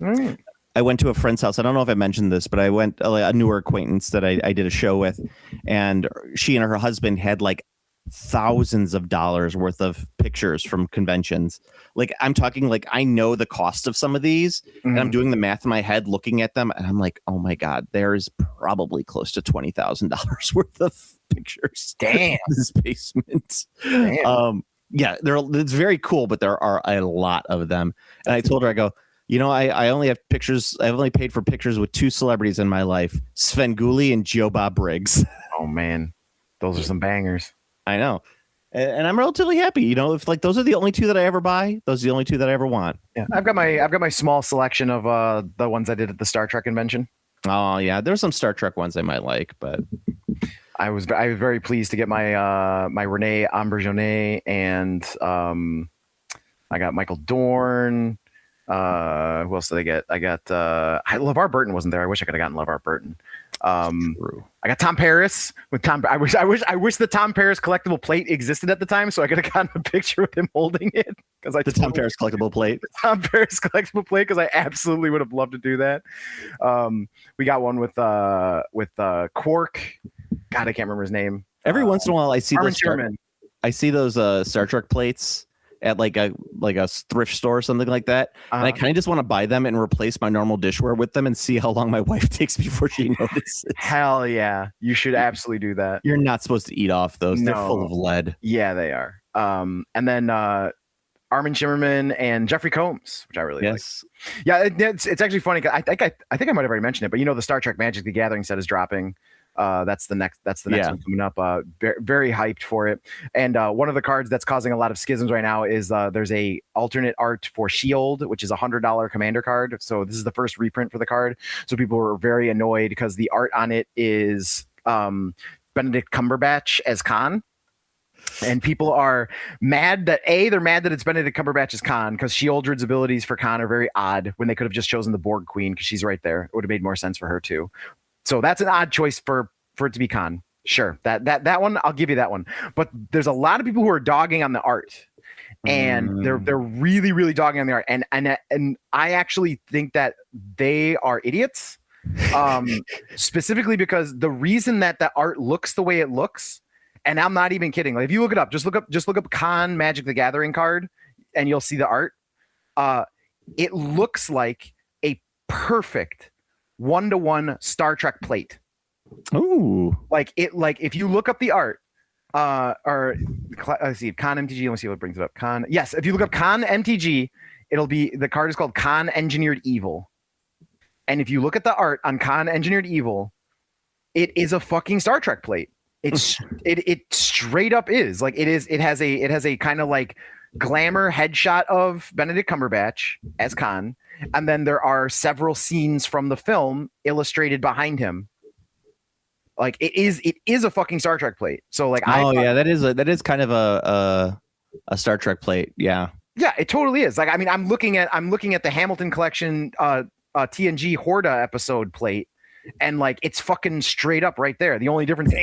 Mm. I went to a friend's house. I don't know if I mentioned this, but I went a newer acquaintance that I did a show with, and she and her husband had like thousands of dollars worth of pictures from conventions. Like I'm talking like I know the cost of some of these, and I'm doing the math in my head, looking at them, and I'm like, oh my god, there is probably close to $20,000 worth of pictures. Damn, in this basement. Damn. Yeah, it's very cool, but there are a lot of them. And I told her, I go, you know, I only have pictures. I've only paid for pictures with two celebrities in my life, Sven Gulli and Joe Bob Briggs. Oh man, those are some bangers. I know. And I'm relatively happy. You know, if like those are the only two that I ever buy, those are the only two that I ever want. Yeah, I've got my small selection of the ones I did at the Star Trek convention. Oh yeah, there's some Star Trek ones I might like, but I was very pleased to get my my Renee Auberjonois, and I got Michael Dorn. Who else did I get? I got LeVar Burton wasn't there. I wish I could have gotten LeVar Burton. True. I got Tom Paris with Tom. I wish the Tom Paris collectible plate existed at the time, so I could have gotten a picture with him holding it. Because Tom Paris collectible plate. Tom Paris collectible plate, because I absolutely would have loved to do that. We got one with Quark. God, I can't remember his name. Every once in a while, I see those Star Trek plates at like a thrift store or something like that, and I kind of just want to buy them and replace my normal dishware with them and see how long my wife takes before she notices. Hell yeah, you should absolutely do that. You're not supposed to eat off those. No. They're full of lead. Yeah, they are. And then Armin Shimmerman and Jeffrey Combs, which I really like. Yeah, it's actually funny. I think I might have already mentioned it, but you know, the Star Trek Magic the Gathering set is dropping. That's the next one coming up. Very hyped for it. And one of the cards that's causing a lot of schisms right now is there's a alternate art for Shield, which is $100 commander card. So this is the first reprint for the card. So people were very annoyed because the art on it is Benedict Cumberbatch as Khan. And people are mad that they're mad that it's Benedict Cumberbatch as Khan, because Shieldred's abilities for Khan are very odd when they could have just chosen the Borg Queen because she's right there. It would have made more sense for her too. So that's an odd choice for it to be Khan. Sure, that one, I'll give you that one. But there's a lot of people who are dogging on the art, and they're really, really dogging on the art. And I actually think that they are idiots, specifically because the reason that the art looks the way it looks, and I'm not even kidding. Like if you look it up, just look up Khan Magic the Gathering card, and you'll see the art. It looks like a perfect 1-to-1 Star Trek plate. Ooh. Like if you look up the art, let's see, Khan MTG, let me see what brings it up. Yes, if you look up Khan MTG, it'll be, the card is called Khan Engineered Evil. And if you look at the art on Khan Engineered Evil, it is a fucking Star Trek plate. It straight up is. Like it has a kind of like glamour headshot of Benedict Cumberbatch as Khan. And then there are several scenes from the film illustrated behind him. Like it is a fucking Star Trek plate. So like, that is kind of a Star Trek plate. Yeah. Yeah, it totally is. Like, I mean, I'm looking at the Hamilton Collection TNG Horda episode plate, and like it's fucking straight up right there. The only difference is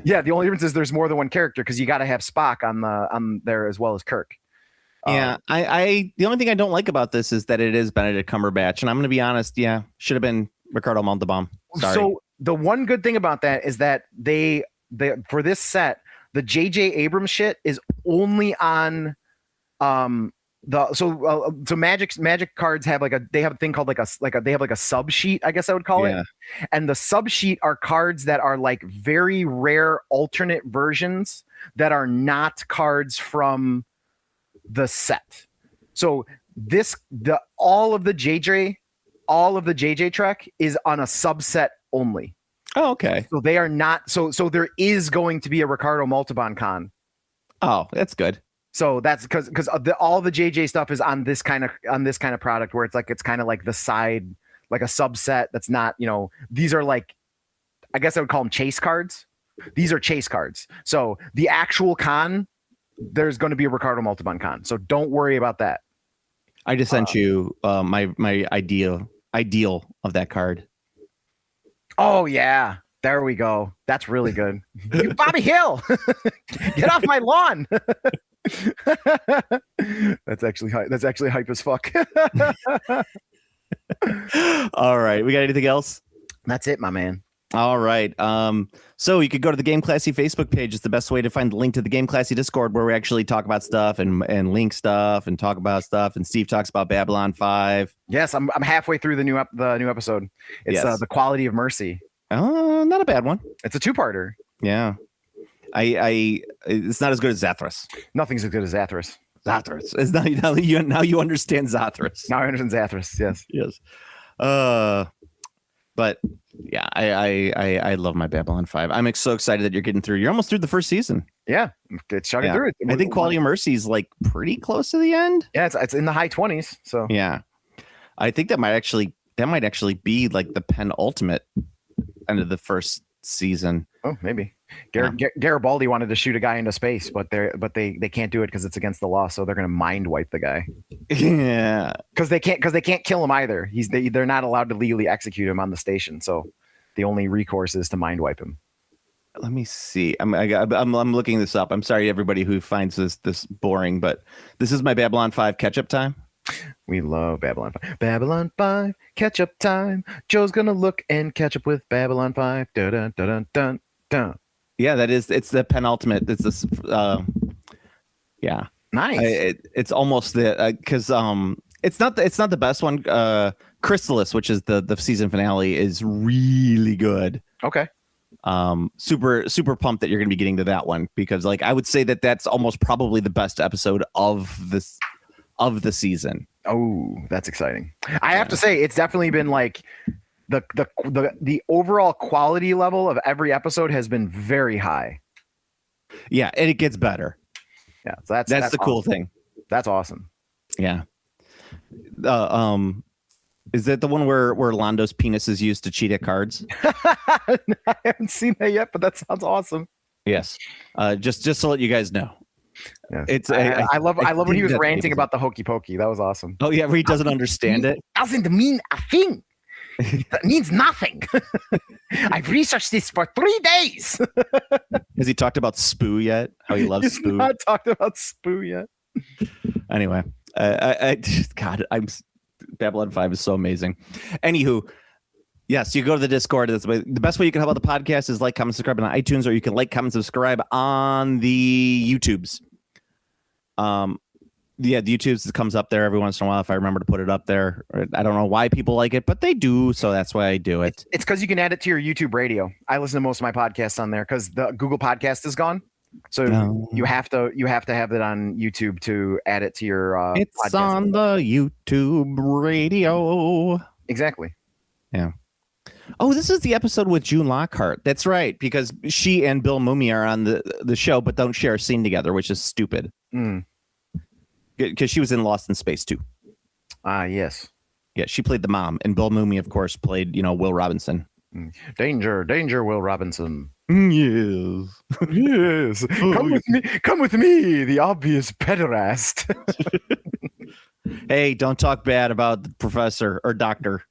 the only difference is there's more than one character because you got to have Spock on there as well as Kirk. Yeah, I the only thing I don't like about this is that it is Benedict Cumberbatch, and I'm going to be honest. Yeah, should have been Ricardo Montalban. Sorry. So the one good thing about that is that they for this set, the J.J. Abrams shit is only on so magic cards have they have a thing called they have a sub sheet, I guess I would call it, and the sub sheet are cards that are like very rare alternate versions that are not cards from the set. So all of the JJ Trek is on a subset only. Oh, okay. So they are not so there is going to be a Ricardo Montalban con. Oh, that's good. So that's because all the JJ stuff is on this kind of product where it's kind of like the side, like a subset that's not, these are like, I guess I would call them chase cards. These are chase cards. So the actual con, there's going to be a Ricardo Montalban con. So don't worry about that. I just sent you my ideal of that card. Oh yeah, there we go. That's really good. You Bobby Hill, get off my lawn. That's actually hype as fuck. All right, we got anything else? That's it, my man. All right. So you could go to the Game Classy Facebook page. It's the best way to find the link to the Game Classy Discord, where we actually talk about stuff and link stuff and talk about stuff. And Steve talks about Babylon 5. Yes, I'm halfway through the new episode. It's The Quality of Mercy. Oh, not a bad one. It's a two-parter. Yeah. It's not as good as Zathras. Nothing's as good as Zathras. Zathras. It's not, now you understand Zathras. Now I understand Zathras. Yes. Yes. But yeah, I love my Babylon 5. I'm so excited that you're getting through. You're almost through the first season. Yeah, it's chugging through it. I think Quality of Mercy is like pretty close to the end. Yeah, it's in the high 20s. So yeah, I think that might actually be like the penultimate end of the first season. Oh, maybe. Garibaldi wanted to shoot a guy into space, but they can't do it because it's against the law. So they're going to mind wipe the guy. Yeah, because they can't kill him either. They're not allowed to legally execute him on the station. So the only recourse is to mind wipe him. Let me see. I'm looking this up. I'm sorry, everybody who finds this boring, but this is my Babylon 5 catch-up time. We love Babylon 5. Babylon 5 catch-up time. Joe's gonna look and catch up with Babylon 5. Dun dun dun dun dun. Yeah, it's the penultimate. It's this. Yeah, nice. It's almost because it's not the best one. Chrysalis, which is the season finale, is really good. Okay. Super pumped that you're going to be getting to that one, because like I would say that's almost probably the best episode of the season. Oh, that's exciting. I have to say, it's definitely been like the overall quality level of every episode has been very high. Yeah, and it gets better. Yeah, so that's the awesome. cool thing. That's awesome. Yeah. Is that the one where Lando's penis is used to cheat at cards? I haven't seen that yet, but that sounds awesome. Yes. Just to let you guys know. Yeah. It's I love when he was ranting about the hokey pokey. That was awesome. Oh yeah, where he doesn't understand it. Doesn't mean a thing. That means nothing. I've researched this for 3 days. Has he talked about Spoo yet? How he loves He's Spoo? not talked about Spoo yet. Anyway, I'm Babylon 5 is so amazing. Anywho, yes, you go to the Discord. The best way you can help out the podcast is like, comment, subscribe on iTunes, or you can like, comment, subscribe on the YouTubes. Yeah, the YouTubes comes up there every once in a while if I remember to put it up there. I don't know why people like it, but they do, so that's why I do it. It's because you can add it to your YouTube radio. I listen to most of my podcasts on there because the Google Podcast is gone. So you have to have it on YouTube to add it to your it's podcast. On the YouTube radio. Exactly. Yeah. Oh, this is the episode with June Lockhart. That's right, because she and Bill Mumy are on the show, but don't share a scene together, which is stupid. Because she was in Lost in Space too. Yes. Yeah, she played the mom, and Bill Mumy, of course, played Will Robinson. Danger, Will Robinson. Yes. Yes. Come with me, the obvious pederast. Hey, don't talk bad about the professor or Dr.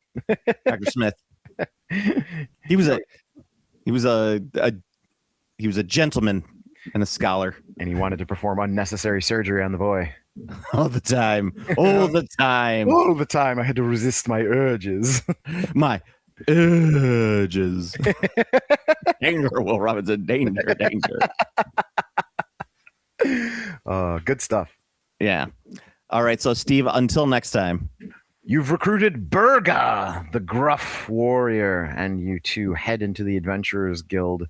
Smith. He was a he was a gentleman and a scholar And he wanted to perform unnecessary surgery on the boy. all the time. All the time. All the time I had to resist my urges. My urges. Danger, Will Robinson. Danger. Good stuff. Yeah. All right. So, Steve, until next time. You've recruited Burga, the gruff warrior, and you two head into the Adventurers Guild.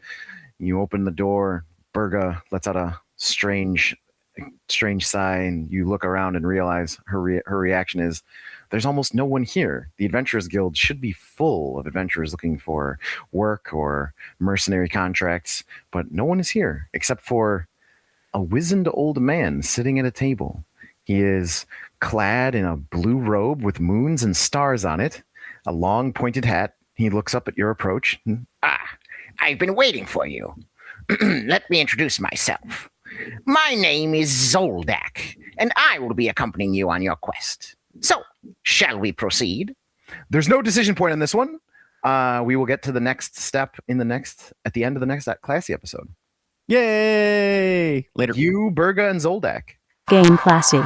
You open the door. Burga lets out a strange sigh, and you look around and realize her reaction is, there's almost no one here. The Adventurers Guild should be full of adventurers looking for work or mercenary contracts, but no one is here except for a wizened old man sitting at a table. He is clad in a blue robe with moons and stars on it, a long pointed hat. He looks up at your approach. I've been waiting for you. Let me introduce myself. My name is Zoldak, and I will be accompanying you on your quest. So, shall we proceed? There's no decision point on this one. We will get to the next step at the end of the next Classy episode. Yay! Later. You, Burga, and Zoldak. Game Classy.